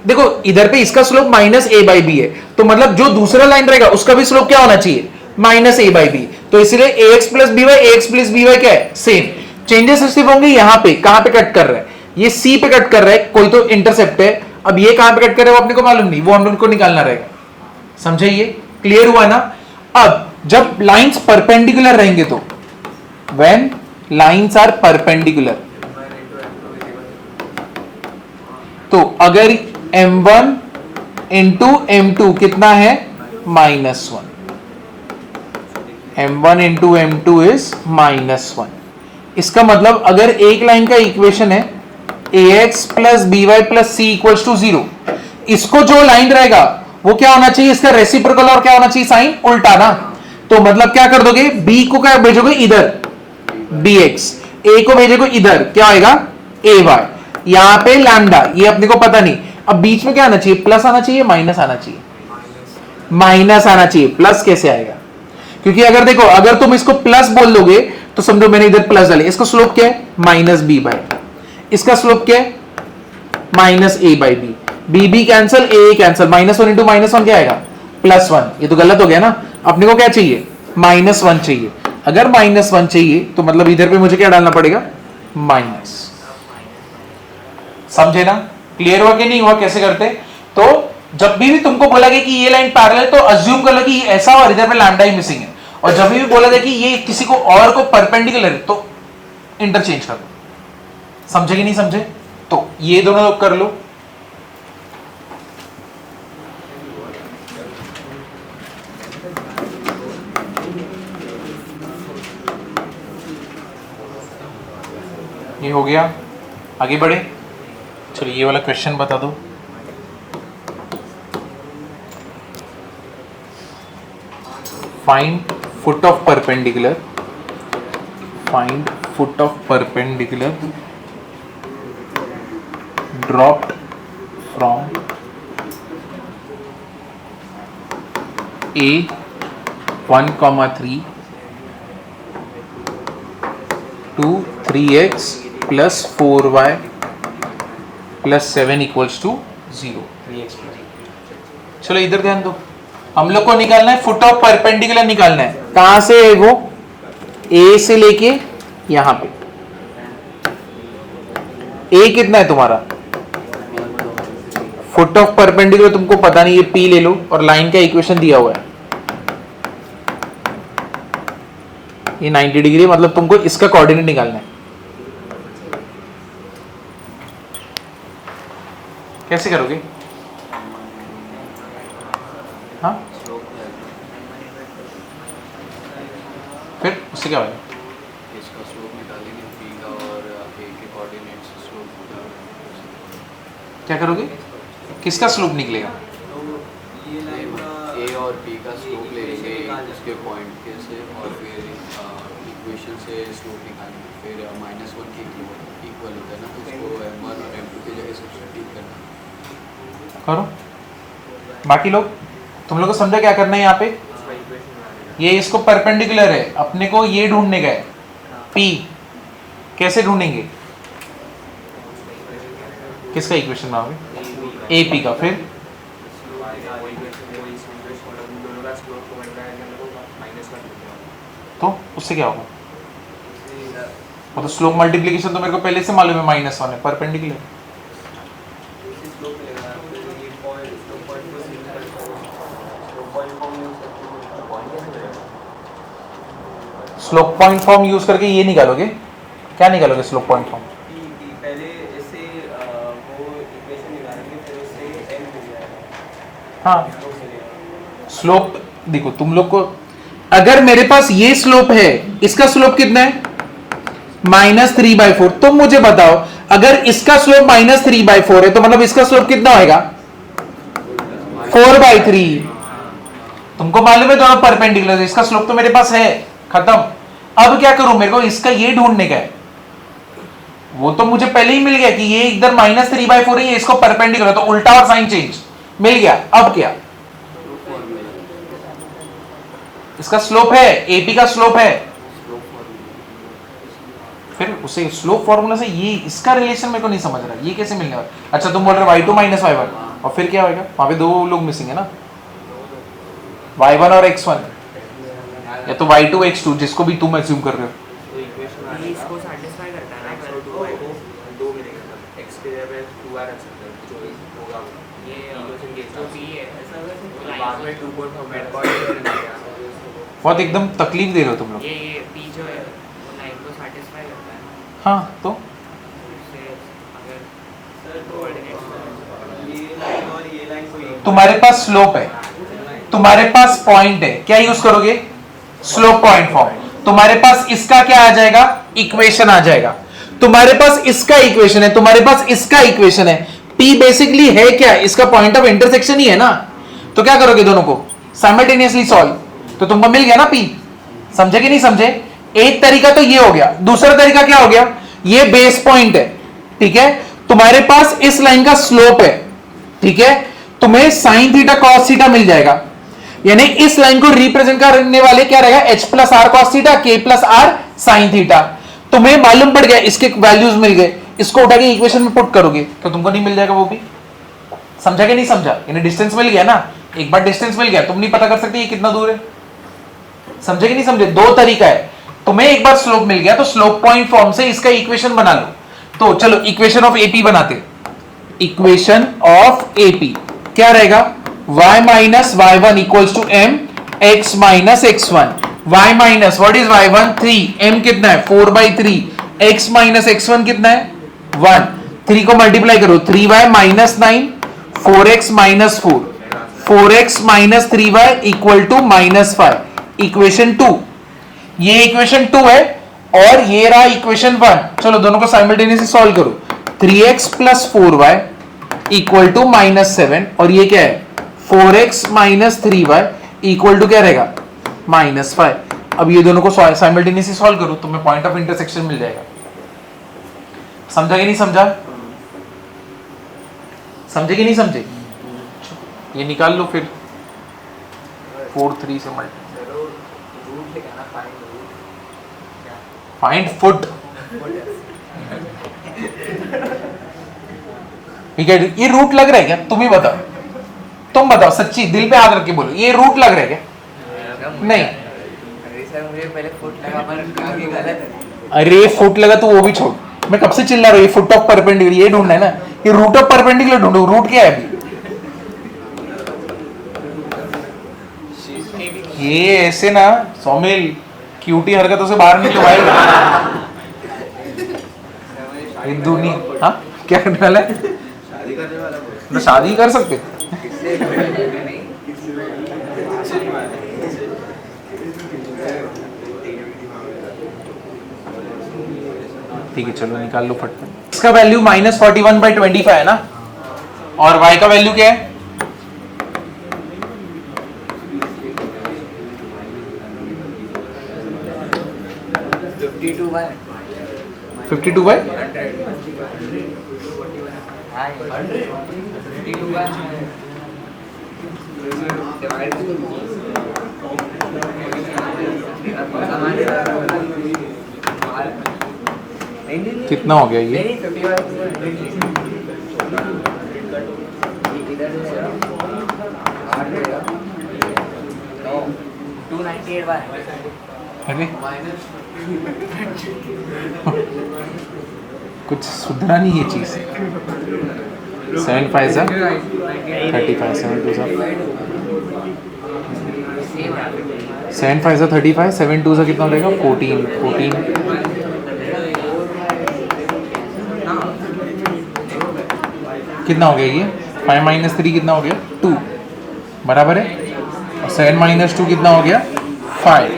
देखो इधर पे इसका स्लोप -a/b है, तो मतलब जो दूसरा लाइन रहेगा उसका भी स्लोप क्या होना चाहिए -a/b, तो इसलिए ax + by क्या है सेम, चेंजेस सिर्फ होंगे यहाँ पे, कहां पे कट कर रहा है ये c पे कट कर रहा है, कोई तो इंटरसेप्ट है, अब ये कहां पे कट कर रहा है वो अपने को मालूम नहीं, वो हम लोग को निकालना रहेगा, समझाइए, क्लियर हुआ ना। अब जब लाइंस परपेंडिकुलर रहेंगे तो व्हेन लाइंस आर परपेंडिकुलर, तो अगर m1 * m2 कितना है -1, m1 * m2 इज -1, इसका मतलब अगर एक लाइन का इक्वेशन है ax + by + c = 0, इसको जो लाइन रहेगा वो क्या होना चाहिए इसका रेसिप्रोकल, और क्या होना चाहिए साइन उल्टा ना, तो मतलब क्या कर दोगे b को क्या भेजोगे इधर bx, a को भेजोगे इधर क्या आएगा ay, यहां पे लैम्डा, ये अपने को पता नहीं, अब बीच में क्या आना चाहिए, प्लस आना चाहिए, माइनस आना चाहिए, माइनस आना चाहिए। प्लस कैसे आएगा, क्योंकि अगर देखो अगर तुम इसको प्लस बोल दोगे तो समझो मैंने इधर प्लस डाली, इसका स्लोप क्या है माइनस बी बाई, इसका स्लोप क्या है minus a by b, b b cancel, a cancel, -1 into -1 क्या आएगा +1। ये तो गलत हो गया ना, अपने को क्या चाहिए -1 चाहिए। अगर -1 चाहिए तो मतलब इधर पे मुझे क्या डालना पड़ेगा माइनस। समझे ना, क्लियर हुआ कि नहीं हुआ कैसे करते। तो जब भी तुमको बोला गया कि ये लाइन पैरेलल तो अज्यूम कर लो कि ऐसा और इधर पे लैम्डा ही मिसिंग है, और जब भी बोला गया कि ये किसी को और को परपेंडिकुलर है तो इंटरचेंज कर दो। समझे कि नहीं समझे, तो ये दोनों कर लो। ये हो गया, आगे बढ़े। चलिए ये वाला क्वेश्चन बता दो। Find foot of perpendicular, find foot of perpendicular dropped from A 1,3 to 3x plus 4y plus 7 equals to 0। चलो इधर ध्यान दो, हम लोग को निकालना है फुट ऑफ परपेंडिकुलर निकालना है। कहां से है वो, A से लेके यहां पे। A कितना है तुम्हारा, फुट ऑफ परपेंडिकुलर तुमको पता नहीं, ये P ले लो और लाइन का इक्वेशन दिया हुआ है, ये 90 डिग्री, मतलब तुमको इसका कोऑर्डिनेट निकालना है। कैसे करोगे, हाँ फिर उससे क्या होगा, इसका स्लोप निकालेंगे p का और a के कोऑर्डिनेट्स स्लोप क्या करोगे, किसका स्लोप निकलेगा, a और p का स्लोप ले लेंगे इसके पॉइंट के से, और फिर इक्वेशन से स्लोप निकालेंगे, फिर -1 के इक्वल होता है ना, तो उसको m1 और m2 की जगह सब्स्टिट्यूट करना। करो। बाकी लोग, तुम लोग को समझा क्या करना है यहाँ पे, ये इसको परपेंडिकुलर है, अपने को ये ढूंढने का है P। कैसे ढूंढेंगे, किसका इक्वेशन बनाओगे, ए पी का, फिर तो उससे क्या होगा, मतलब स्लोप मल्टीप्लिकेशन तो मेरे को पहले से मालूम है -1 है, perpendicular. Slope point form use करके ये निकालोगे, क्या निकालोगे स्लोप पॉइंट फॉर्म, पहले ऐसे वो इक्वेशन निकालेंगे, फिर उससे n मिल जाएगा। हाँ स्लोप देखो तुम लोग को, अगर मेरे पास ये स्लोप है, इसका स्लोप कितना है -3/4, तुम मुझे बताओ अगर इसका स्लोप -3/4 है तो मतलब इसका स्लोप कितना होगा 4/3। तुमको मालूम है दोनों परपेंडिकुलर है, इसका स्लोप तो मेरे पास है, खत्म। अब क्या करूं, मेरे को इसका ये ढूंढने का है, वो तो मुझे पहले ही मिल गया कि ये इधर -3/4 है, इसको परपेंडिकुलर, तो उल्टा और साइन चेंज मिल गया। अब क्या, इसका स्लोप है, एपी का स्लोप है, फिर उसे स्लोप फॉर्मूला से ये इसका रिलेशन मेरे को नहीं समझ रहा, ये कैसे मिलने वाला। अच्छा तुम बोल रहे y2 - y1, और फिर क्या होगा, वहां पे दो लोग मिसिंग है ना, y1 और x1, या तो y2 x2, जिसको भी तुम अज्यूम कर रहे हो। ये इसको सैटिस्फाई करता है ना, अगर दो मिलेगा x के जगह पे 2r रख सकते हैं, जो होगा ये इक्वेशन के जो p है ऐसा बाद में 2 को मिड पॉइंट बहुत एकदम तकलीफ दे रहे हो तुम लोग। ये p जो है वो लाइन को सैटिस्फाई करता है ना, हाँ तो उससे अगर सर तो ये लाइन और ये लाइन को तुम्हारे पास स्लोप है, तुम्हारे पास पॉइंट है, क्या यूज करोगे स्लोप पॉइंट फॉर्म। तुम्हारे पास इसका क्या आ जाएगा, इक्वेशन आ जाएगा। तुम्हारे पास इसका इक्वेशन है, तुम्हारे पास इसका इक्वेशन है। P बेसिकली है क्या, इसका पॉइंट ऑफ इंटरसेक्शन ही है ना, तो क्या करोगे दोनों को साइमल्टेनियसली सॉल्व, तो तुमको मिल गया ना P। समझे कि नहीं समझे, एक तरीका तो ये हो गया, दूसरा तरीका क्या हो गया, ये बेस पॉइंट है, ठीक है, तुम्हारे पास इस लाइन का स्लोप है, ठीक है, तुम्हें साइन थीटा कॉस थीटा मिल जाएगा, यानी इस लाइन को रिप्रेजेंट करने वाले क्या रहेगा, h plus r cos theta, k plus r sine theta. तुम्हें मालूम पड़ गया, इसके वैल्यूज मिल गए, इसको उठा के इक्वेशन में पुट करोगे तो तुमको नहीं मिल जाएगा वो भी। समझा कि नहीं समझा, यानी डिस्टेंस मिल गया ना, एक बार डिस्टेंस मिल गया तुम नहीं पता कर सकते ये कितना दूर है। समझे कि नहीं समझे, दो तरीका है, तुम्हें एक बार स्लोप मिल गया तो स्लोप पॉइंट फॉर्म से इसका इक्वेशन बना लो। तो चलो इक्वेशन ऑफ एपी बनाते, इक्वेशन ऑफ एपी क्या रहेगा, y minus y1 equals to m x minus x1, y minus what is y1 3, m कितना है 4/3, x माइनस x1 कितना है 1, 3 को मल्टीप्लाई करो 3y minus 9, 4x minus 4, 4x minus 3y equal to minus 5, equation 2। ये equation 2 है और ये रहा इक्वेशन 1। चलो दोनों को साइमल्टेनियसली सॉल्व करो, 3x plus 4y equal to minus 7 और ये क्या है 4x minus 3y equal to क्या रहेगा माइनस 5। अब ये दोनों को साइमल्टेनियसली सॉल्व करो, तुम्हें पॉइंट ऑफ इंटरसेक्शन मिल जाएगा। समझा कि नहीं समझा, समझे कि नहीं समझे, ये निकाल लो फिर 4 3 से मल्टीप्लाई, फाइंड फुट, ठीक है। ये रूट लग रहा है क्या, तुम ही बताओ, तुम बताओ सच्ची दिल पे हाथ रख के बोलो, ये रूट लग रहा है क्या, नहीं सर मुझे पहले फुट लगा पर आगे गलत है। अरे फुट लगा तो वो भी छोड़, मैं कब से चिल्ला रहा हूँ, ये फुट ऑफ परपेंडिकुलर ये ढूंढना है ना, ये रूट ऑफ परपेंडिकुलर ढूंढो, रूट क्या है अभी, ये ऐसे ना सौमिल क्यूटी हरकतों से बाहर निकलो भाई। ये दुनिया हाँ क्या करने वाला है, तो शादी कर सकते, ठीक है चलो निकाल लो फटफट। इसका वैल्यू -41/25 है ना, और y का वैल्यू क्या है 52 by कितना हो गया ये, अरे कुछ सुधरा नहीं ये चीज। 7 5 35, 7 2 7 5 35, 7 2 कितना हो जाएगा 14 कितना हो गया ये 5 - 3 कितना हो गया 2 बराबर है, और 7 - 2 कितना हो गया 5,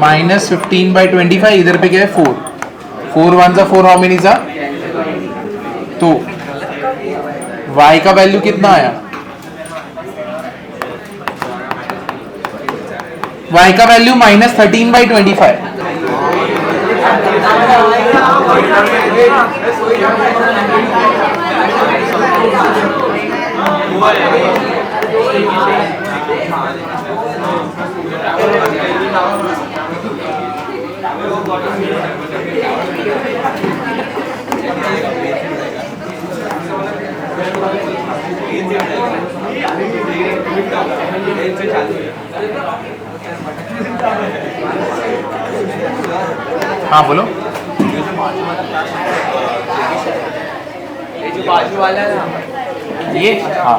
-15/25 इधर पे क्या है 4, 4 1 4, हाउ मेनी सा, तो y का वैल्यू कितना आया, y का वैल्यू -13/25, हाँ बोलो, ये जो बाजू वाला है ना, ये हाँ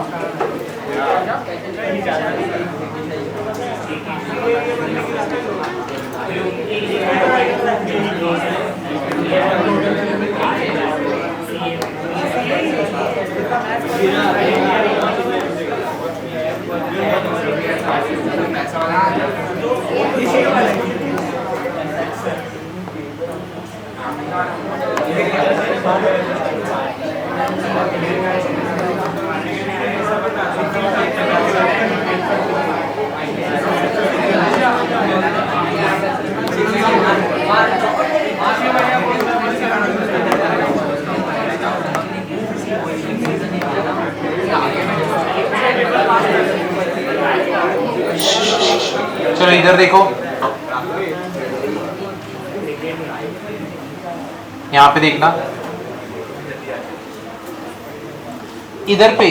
चलो इधर देखो, यहां पे देखना, इधर पे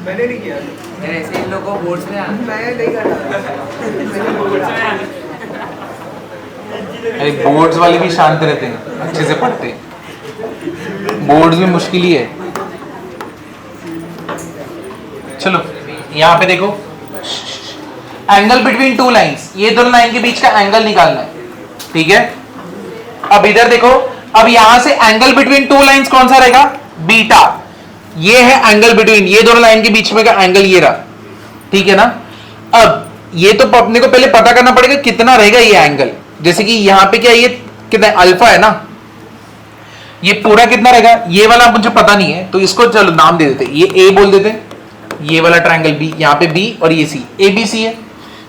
मैंने नहीं किया। ऐसे इन लोगों को बोर्ड्स में मैं नहीं करता। अरे बोर्ड्स वाले भी शांत रहते हैं, अच्छे से पढ़ते हैं, बोर्ड्स में मुश्किल ही है। चलो यहां पे देखो, एंगल बिटवीन टू लाइंस, ये दोनों लाइन के बीच का एंगल निकालना है, ठीक है। अब इधर देखो, अब यहां से एंगल बिटवीन टू लाइंस कौन सा रहेगा, बीटा। ये है एंगल बिटवीन ये दोनों लाइन के बीच में का एंगल, ये रहा, ठीक है ना। अब ये तो अपने को पहले पता करना पड़ेगा कितना रहेगा ये एंगल। जैसे कि यहां पे क्या, ये कितना अल्फा है ना, ये पूरा कितना रहेगा, ये वाला मुझे पता नहीं है, तो इसको चलो नाम दे देते, ये ए बोल देते, ये वाला ट्रायंगल बी, यहाँ पे बी और ये सी, ए बी सी है।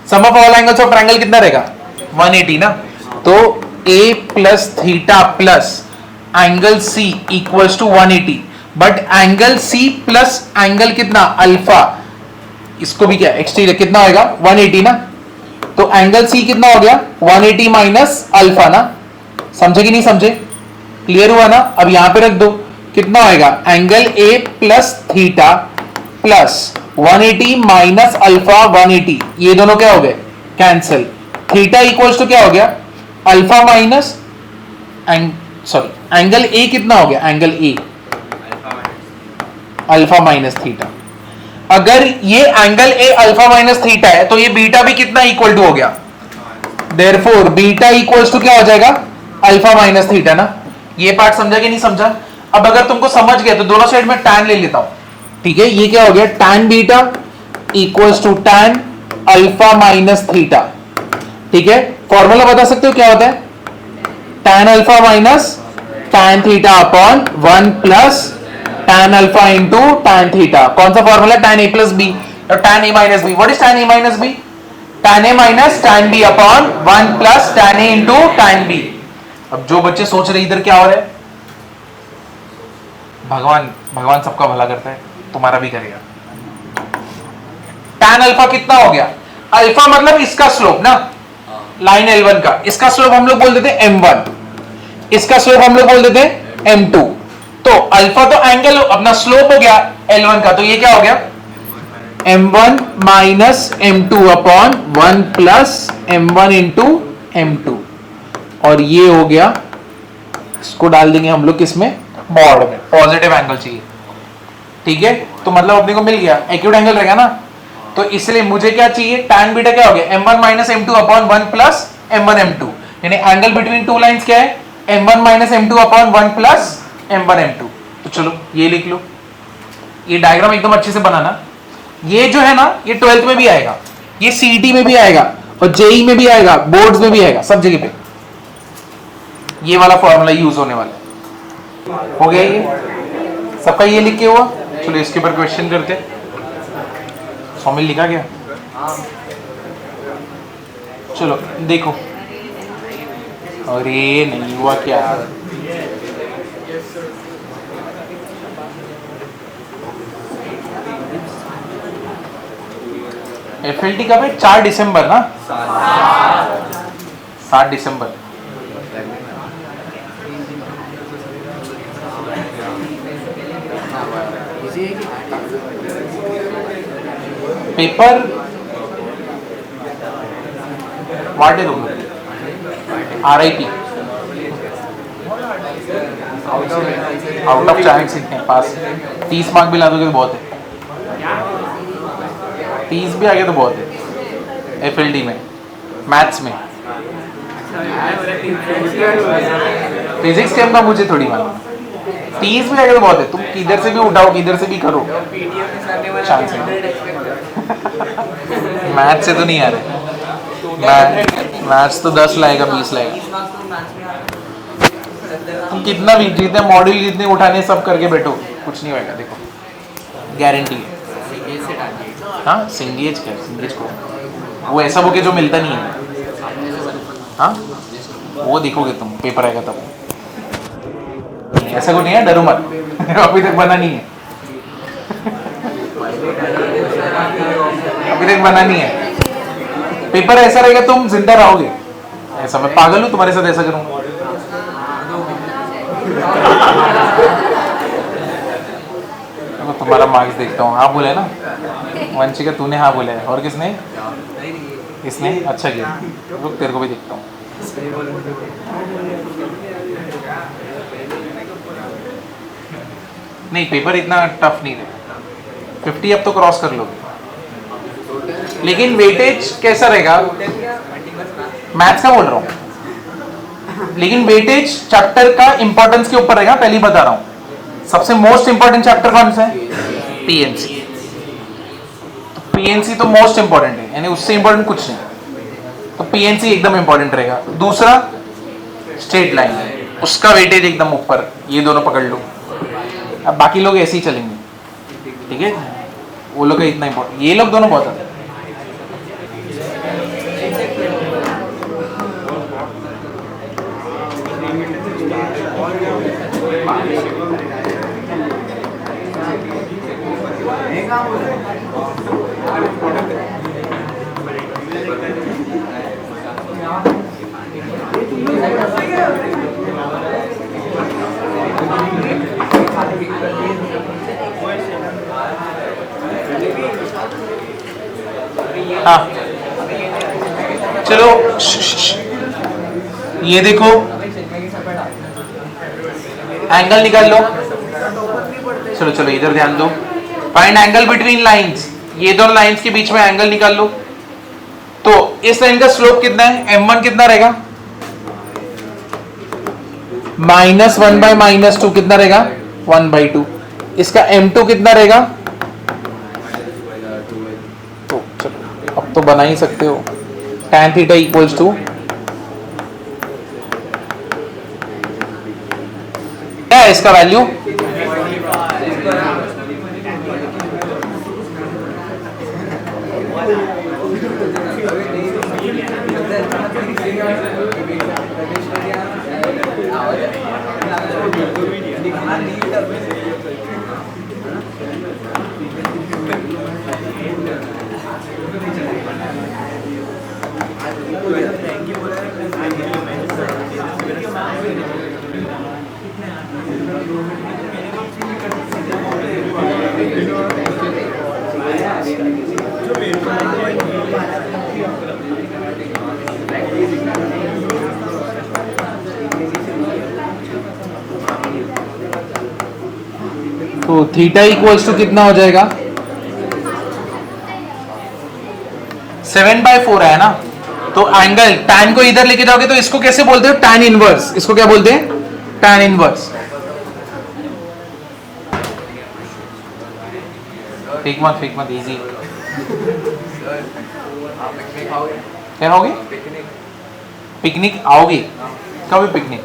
Sum of all angles of triangle कितना रहेगा, 180 ना। तो A plus theta plus angle C equals to 180, but angle C plus angle कितना अल्फा, इसको भी क्या एक्सटीरियर कितना होगा 180 ना। तो एंगल सी कितना हो गया 180 माइनस अल्फा ना, समझे कि नहीं समझे, क्लियर हुआ ना। अब यहां पे रख दो, कितना होगा angle A plus theta plus 180 minus alpha 180, ये दोनों क्या हो गए कैंसिल। थीटा इक्वल्स टू क्या हो गया alpha minus sorry angle A कितना हो गया, angle A alpha minus theta. अगर ये angle A alpha minus theta है तो ये बीटा भी कितना इक्वल टू हो गया, देयरफॉर बीटा इक्वल्स टू क्या हो जाएगा अल्फा माइनस थीटा ना। ये पार्ट समझा कि नहीं समझा। अब अगर तुमको समझ गया तो दोनों साइड में tan ले लेता हूं, ठीक है। ये क्या हो गया tan beta equals to tan alpha minus theta, ठीक है। फॉर्मूला बता सकते हो क्या होता है, tan alpha minus tan theta upon 1 plus tan alpha into tan theta. कौन सा formula, tan a plus b और tan a minus b. What is tan a minus b, tan a minus tan b upon 1 plus tan a into tan b। अब जो बच्चे सोच रहे इधर क्या हो रहा है, भगवान सबका भला करता है, तुम्हारा भी करेगा। tan अल्फा कितना हो गया, अल्फा मतलब इसका स्लोप ना, लाइन L1 का, इसका स्लोप हम लोग बोल देते हैं m1, इसका स्लोप हम लोग बोल देते हैं m2। तो अल्फा तो एंगल अपना स्लोप हो गया L1 का, तो ये क्या हो गया m1 minus m2 upon 1 plus m1 into m2, और ये हो गया, इसको डाल देंगे हम लोग किसमें, मॉड में, पॉजिटिव एंगल चाहिए, ठीक है। तो मतलब अपने को मिल गया एक्यूट एंगल रहेगा ना। तो इसलिए मुझे क्या चाहिए, tan बीटा क्या हो गया m1 minus m2 upon 1 plus m1 m2, यानी एंगल बिटवीन टू लाइंस क्या है m1 minus m2 upon 1 plus m1 m2। तो चलो ये लिख लो, ये डायग्राम एकदम अच्छे से बनाना। ये जो है ना ये 12th में भी आएगा, ये सीईटी में भी आएगा और जेई में भी आएगा, बोर्ड्स में भी आएगा, सब जगह पे ये वाला फॉर्मूला यूज होने वाला है। हो गया ये सबका, ये लिख के हुआ। चलो इसके ऊपर क्वेश्चन करते। फॉर्मूला लिखा गया, चलो देखो। अरे नहीं हुआ क्या, एफएलटी कब है, 4 दिसंबर ना, 7 दिसंबर। पेपर वाटे दो, RIP आउट ऑफ चांस है पास। 30 मार्क भी ला दोगे तो बहुत है, 30 भी आ गया तो बहुत है एफएलटी में, मैथ्स में। फिजिक्स के अंदर मुझे थोड़ी मालूम, 30 भी आ गया तो बहुत है। तुम किधर से भी उठाओ, किधर से भी करो, चांस है। मैथ्स से तो नहीं आ रहे, मैथ्स तो 10 लाएगा 20 लाएगा। तुम कितना भी जितने मॉड्यूल जितने उठाने सब करके बैठो, कुछ नहीं होगा, देखो गारंटी है। हाँ सिंगेज क्या, सिंगेज को वो ऐसा बुके जो मिलता नहीं है। हाँ वो देखोगे तुम, पेपर आएगा तब। ऐसा कुछ नहीं है, डरो मत। अभी तक बना नहीं है। सिगरेट बनानी है, पेपर ऐसा रहेगा तुम जिंदा रहोगे। ऐसा मैं पागल हूँ तुम्हारे साथ ऐसा करूँगा? तुम्हारा मार्क्स देखता हूँ। हाँ बोला है ना वंशिका, तूने हाँ बोला है, और किसने? इसने। अच्छा किया, रुक तेरे को भी देखता हूँ। नहीं पेपर इतना टफ नहीं है, 50 अब तो क्रॉस कर लोगे, लेकिन वेटेज कैसा रहेगा? मैथ्स का बोल रहा हूँ, लेकिन वेटेज चैप्टर का इंपॉर्टेंस के ऊपर रहेगा। पहले ही बता रहा हूँ, सबसे मोस्ट इंपॉर्टेंट चैप्टर कौन सा है? पीएनसी। पीएनसी तो मोस्ट इंपॉर्टेंट है, यानी उससे इंपॉर्टेंट कुछ नहीं, तो पीएनसी एकदम इंपॉर्टेंट रहेगा। दूसरा स्ट्रेट लाइन, उसका वेटेज एकदम ऊपर, ये दोनों पकड़ लो। अब बाकी लोग ऐसे ही चलेंगे, ठीक है? वो लोग का इतना इंपॉर्टेंट, ये लोग दोनों बहुत है। हाँ चलो, ये देखो एंगल निकाल लो। चलो चलो इधर ध्यान दो, फाइंड एंगल बिटवीन लाइंस। ये दोनों लाइंस के बीच में एंगल निकाल लो। तो इस लाइन का स्लोप कितना है? m1 कितना रहेगा? -1 बाय -2 कितना रहेगा? 1/2। इसका m2 कितना रहेगा? तो चलो अब तो बना ही सकते हो। tan थीटा इक्वल्स टू क्या है इसका वैल्यू? तो थीटा इक्वल्स टू कितना हो जाएगा? 7/4 है ना। तो एंगल tan को इधर लेके जाओगे तो इसको कैसे बोलते हो? tan inverse. इसको क्या बोलते हैं? tan inverse. फेक मत इजी। क्या होगे? पिकनिक आओगे? कब है पिकनिक?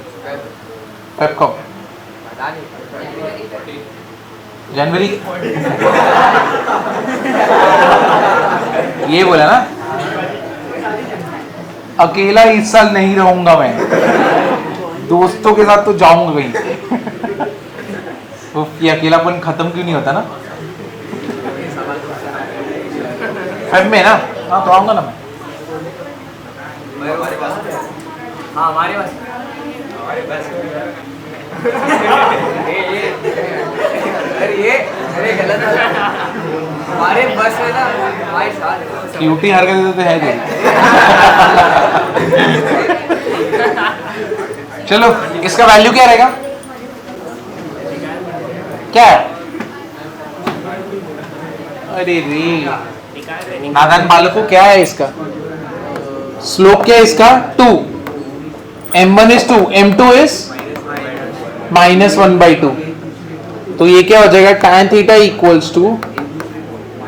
फेब कब? जनवरी। ये बोला ना, अकेला इस साल नहीं रहूंगा मैं, दोस्तों के साथ तो जाऊंगा कहीं। तो ये अकेलापन खत्म क्यों नहीं होता ना? फेब में ना? हाँ तो आऊंगा ना मैं। हाँ हमारे पास अरे गलत है हमारे बस में ना हमारे साथ क्यूटी हरकत तो है जी। चलो इसका वैल्यू क्या रहेगा? क्या है? अरे रे नादान बालक को क्या है इसका? स्लोप क्या है इसका? 2। m1 is 2, m2 is -1/2। तो ये क्या हो जाएगा? tan theta equals to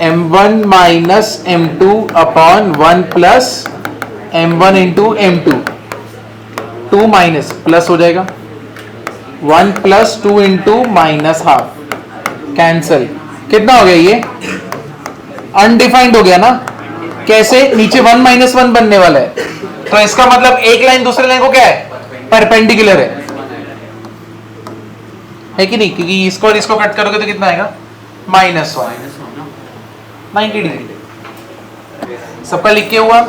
m1 minus m2 upon 1 plus m1 into m2। 2 minus plus हो जाएगा, 1 प्लस 2 इंटू -½ कैंसल। कितना हो गया? ये अनडिफाइंड हो गया ना। कैसे? नीचे 1 - 1 बनने वाला है, तो इसका मतलब एक लाइन दूसरे लाइन को क्या है? परपेंडिकुलर है कि नहीं? क्योंकि इसको और इसको कट करोगे तो कितना आएगा? -1 90 डिग्री। सबका लिख के हुआ?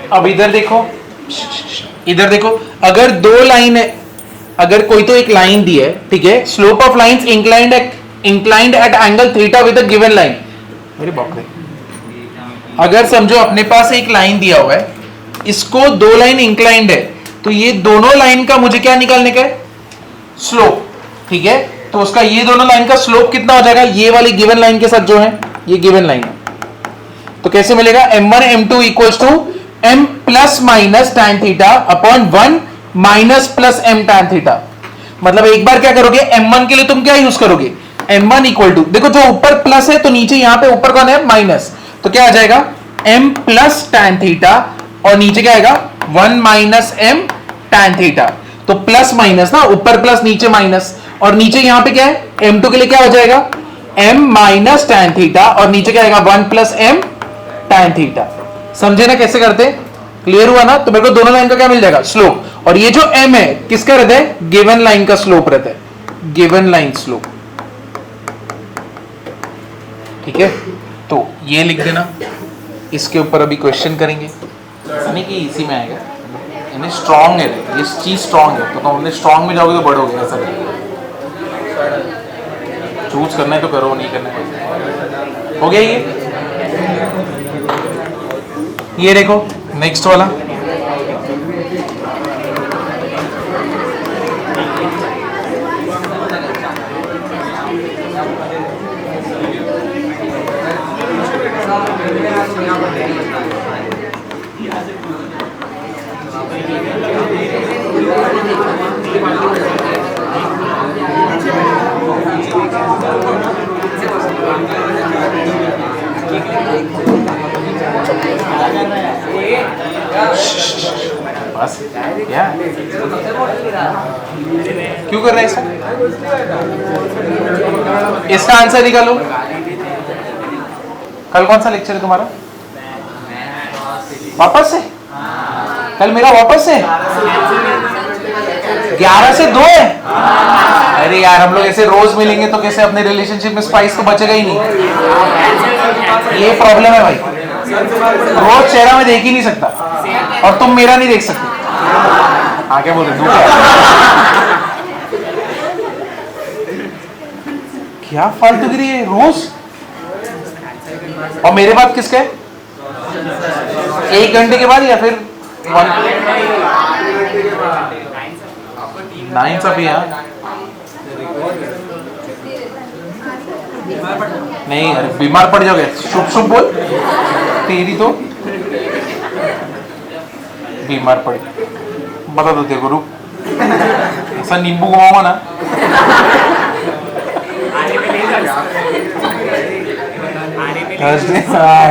अब इधर देखो, इधर देखो, अगर दो लाइन है, अगर कोई तो एक लाइन दी है, ठीक है, slope of lines inclined at angle theta with a given line. मेरे बाप रे, अगर समझो अपने पास एक लाइन दिया हुआ है, इसको दो लाइन इंक्लाइंड है, तो ये दोनों लाइन का मुझे क्या निकालने का है? स्लोप, ठीक है। तो उसका ये दोनों लाइन का स्लोप कितना हो जाएगा? ये वाली गिवन लाइन के साथ जो है, ये गिवन लाइन है, तो कैसे मिलेगा? m1 m2 equals to m plus minus tan theta upon 1 minus plus m tan theta. मतलब एक बार क्या करोगे, m1 के लिए तुम क्या यूज करोगे? m1 इक्वल टू, देखो जो ऊपर प्लस है तो नीचे यहां पे ऊपर कौन है? माइनस, तो क्या आ जाएगा? m प्लस tan थीटा और नीचे क्या आएगा? 1 माइनस m tan थीटा। तो प्लस माइनस ना, ऊपर प्लस नीचे माइनस, और नीचे यहां पे क्या है? m2 के लिए क्या हो जाएगा? m माइनस tan थीटा और नीचे क्या आएगा? 1 प्लस m tan थीटा। समझे ना कैसे करते? क्लियर हुआ ना? तो मेरे को दोनों लाइन का क्या मिल जाएगा? स्लोप। और ये जो m है किसका रहता है? गिवन लाइन का स्लोप रहता है, गिवन लाइन स्लोप, ठीक है। तो ये लिख देना, इसके ऊपर अभी क्वेश्चन करेंगे, नहीं कि इसी में आएगा, यानी स्ट्रांग है, ये चीज स्ट्रांग है, तो तुम स्ट्रांग में जाओगे तो बढ़ोगे, ऐसा चूज करना है तो करो, नहीं करना है। हो गया ये देखो नेक्स्ट वाला, बस क्या क्यों कर रहे हैं इसे? इसका आंसर निकालो। कल कौन सा लेक्चर है तुम्हारा? वापस से? कल मेरा वापस से 11 से 2 है। अरे यार हम लोग ऐसे रोज मिलेंगे तो कैसे अपने रिलेशनशिप में स्पाइस तो बचेगा ही नहीं, ये प्रॉब्लम है भाई। रोज चेहरा में देख ही नहीं सकता और तुम मेरा नहीं देख सकते। हाँ क्या बोल रहे? क्या फालतूगिरी है रोज। और मेरे बाद किसका है? 1 घंटे के बाद या फिर 9 सब ही नहीं, अरे बीमार पड़ जाओगे। शुभ शुभ बोल, तेरी तो बीमार पड़ी। बता दो तेरे को, रुक ऐसा नींबू घुमाऊंगा ना,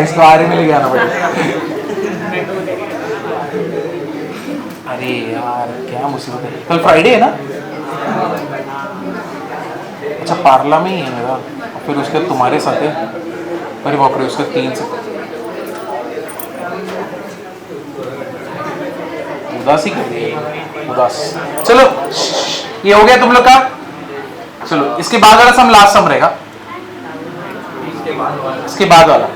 इसको आरे में ले आना पड़ेगा। अरे यार क्या मुसीबत है। कल फ्राइडे है ना? अच्छा पार्ला में ही है मेरा, फिर उसके बाद तुम्हारे साथ है। अरे बाप रे, उसका 3 से उदास ही कर दिया, उदास। चलो ये हो गया तुम लोग का। चलो इसके बाद वाला सम लास्ट सम रहेगा, इसके बाद वाला।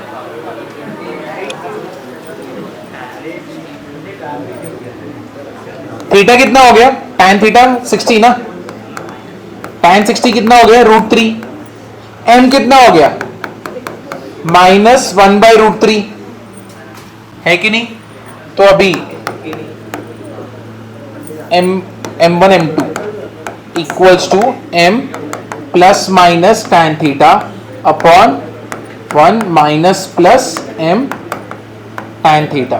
थीटा कितना हो गया? tan थीटा 60 ना, tan 60 कितना हो गया √3, m कितना हो गया -1/√3 है कि नहीं। तो अभी m1 m2 equals to m plus minus tan theta upon 1 minus plus m tan theta.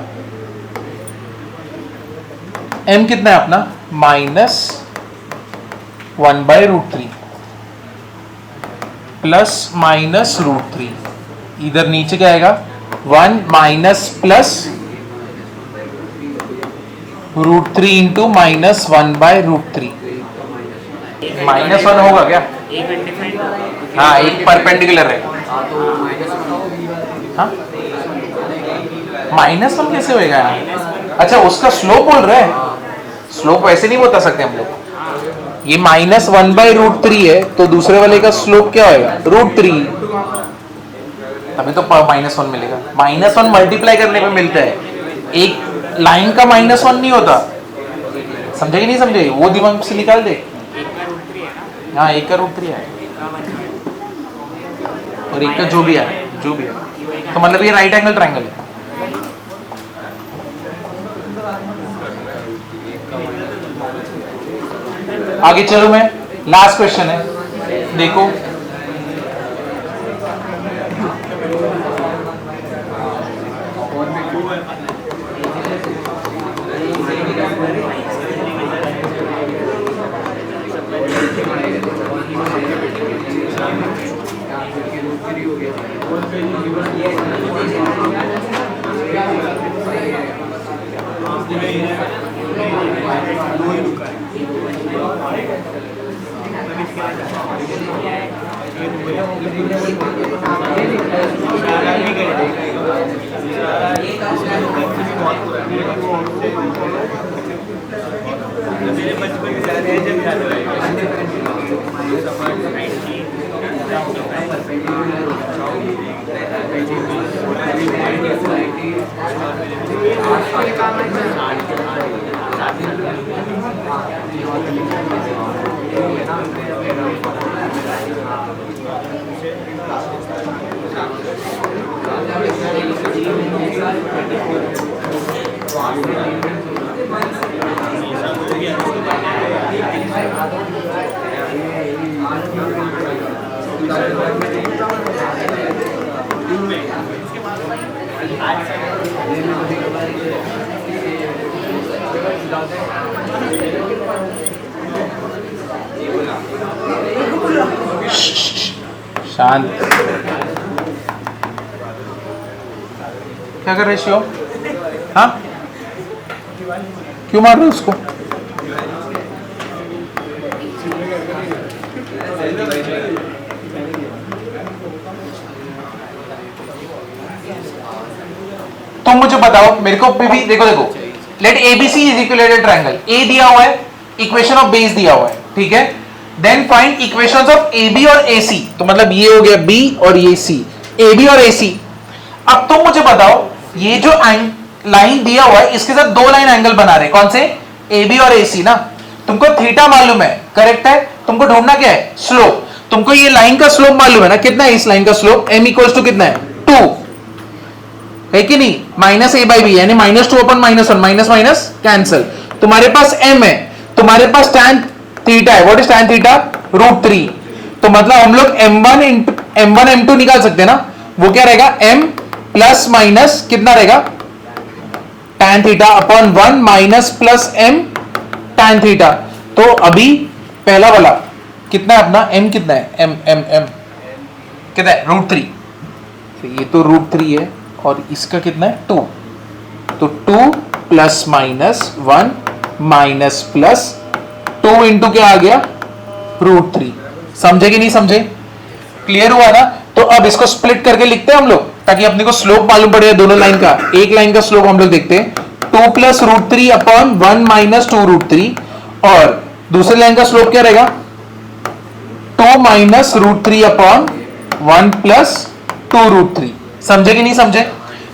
m कितना है अपना -1/√3 प्लस माइनस √3, इधर नीचे क्या आएगा 1 माइनस प्लस √3 इंटू -1/√3। -1 होगा क्या? एक अनडिफाइंड हाँ, एक परपेंडिकुलर है। हाँ, -1 कैसे होएगा यार? अच्छा, उसका स्लोप बोल रहे हैं। स्लोप वैसे नहीं बता सकते हम लोग। ये -1/√3 है, तो दूसरे वाले का स्लोप क्या होएगा √3, तभी तो -1 मिलेगा। -1 मल्टीप्लाई करने पे मिलता है, एक लाइन का -1 नहीं होता। समझे कि नहीं समझे? वो दिमाग से निकाल दे। हाँ, एक का √3 है और एक का जो भी है तो मतलब ये राइट एंगल ट्रायंगल है। आगे चलो, मैं लास्ट क्वेश्चन है, देखो। शांत, क्या कर रहे शिव? हाँ, क्यों मार रहे हो उसको? तुम मुझे बताओ, मेरे को भी देखो let ABC is equilateral triangle. A दिया हुआ है, इक्वेशन ऑफ बेस दिया हुआ है, ठीक है। Then find equations of AB और AC, तो मतलब ये हो गया B और ये C, AB और AC। अब तुम मुझे बताओ, ये जो लाइन दिया हुआ है इसके साथ दो लाइन एंगल बना रहे, कौन से? AB और AC ना। तुमको थीटा मालूम है, करेक्ट है। तुमको ढूंढना क्या है? स्लोप। तुमको ये लाइन का स्लोप मालूम है ना, कितना है इस लाइन का स्लोप? m इक्वल्स टू कितना है 2, है कि नहीं? -a/b यानी -2 अपन -1, माइनस माइनस कैंसिल। तुम्हारे पास m है, तुम्हारे पास tan थीटा है। What is tan theta? √3। तो मतलब हम लोग m1 m2 निकाल सकते हैं ना। वो क्या रहेगा? m प्लस माइनस कितना रहेगा? tan theta upon 1 minus plus m tan theta. तो अभी पहला वाला कितना है अपना? m कितना है? m कितना है? √3। तो ये तो √3 है और इसका कितना है? 2। तो 2 plus minus 1 minus plus 2 into क्या आ गया? √3। समझे कि नहीं समझे? क्लियर हुआ ना? तो अब इसको स्प्लिट करके लिखते हैं हम लोग, ताकि अपने को स्लोप मालूम पड़े दोनों लाइन का। एक लाइन का स्लोप हम लोग देखते हैं, 2 प्लस √3 अपॉन 1 माइनस 2 √3, और दूसरी लाइन का स्लोप क्या रहेगा? 2 माइनस √3 अपॉन 1 प्लस 2 √3। समझे कि नहीं समझे?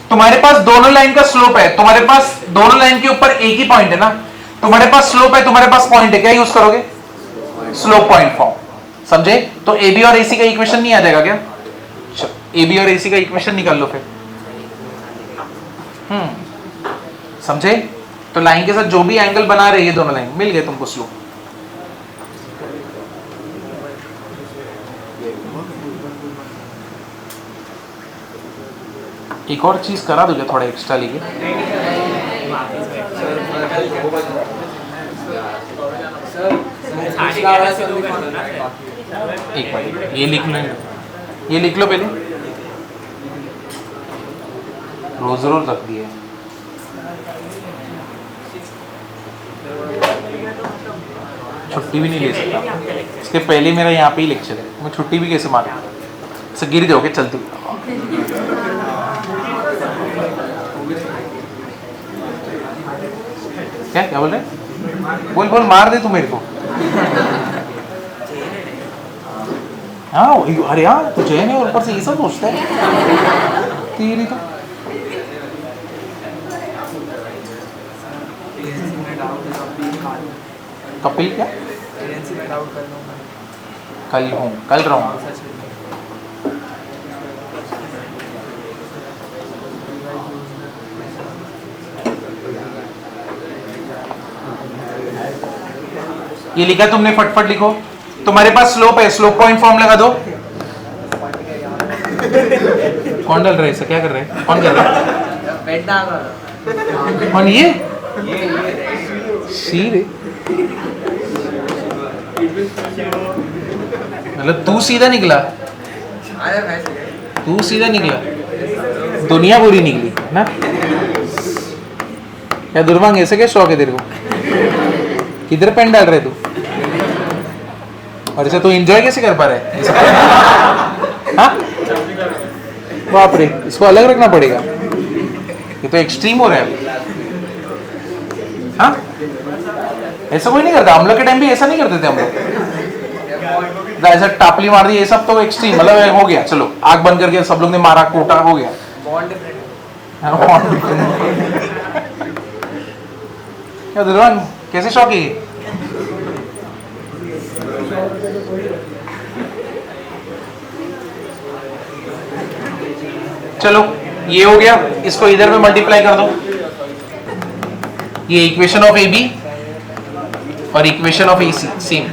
तुम्हारे पास दोनों लाइन का स्लोप है, तुम्हारे पास दोनों लाइन के ऊपर एक ही पॉइंट है ना। तुम्हारे पास स्लोप है, तुम्हारे पास पॉइंट है, क्या यूज करोगे? Slope point form. समझे? तो ए बी और ए सी का इक्वेशन नहीं आ जाएगा क्या? ए बी और ए सी का इक्वेशन निकाल लो फिर। समझे? तो लाइन के साथ जो भी एंगल बना रहे ये दोनों लाइन, मिल गए तुमको स्लोप। एक और चीज करा दोगे थोड़ा एक्स्ट्रा लेके? एक मिनट, ये लिख लो, ये लिख लो पहले, रोज रोज रख दिए। छुट्टी भी नहीं ले सकता, इसके पहले मेरा यहाँ पे ही लेक्चर है, मैं छुट्टी भी कैसे मारूं? से गिर जाओगे चलती। क्या बोल रहे? बोल बोल, मार दे तू मेरे को। हाँ अरे यार तू जैन है और ऊपर से ये सब सोचता है तेरी तो। कपिल क्या? कल हूँ, कल रहूँ। ये लिखा तुमने, फटफट लिखो। तुम्हारे पास स्लोप है, स्लोप पॉइंट फॉर्म लगा दो। कौन डाल रहा है? क्या कर रहे हैं? कौन कर रहा है? कौन? ये सीधे मतलब तू सीधा निकला, तू सीधा निकला, दुनिया बुरी निकली ना। क्या दुर्भाग्य, ऐसे क्या शौक है तेरे को? किधर पेन डाल रहे तू? और इसे तू एंजॉय कैसे कर पा रहा है? हाँ बाप रे, इसको अलग रखना पड़ेगा, ये तो एक्सट्रीम हो रहा है। हाँ ऐसा कोई नहीं करता, हम लोग के टाइम भी ऐसा नहीं करते थे हम लोग। ऐसा टापली मार दी, ये सब तो एक्सट्रीम, मतलब हो गया चलो आग बंद करके सब लोग ने मारा, कोटा हो गया। क्या दुर्भाग्य, कैसे शौक है? चलो ये हो गया, इसको इधर में मल्टीप्लाई कर दो। ये इक्वेशन ऑफ ए बी और equation of A C same.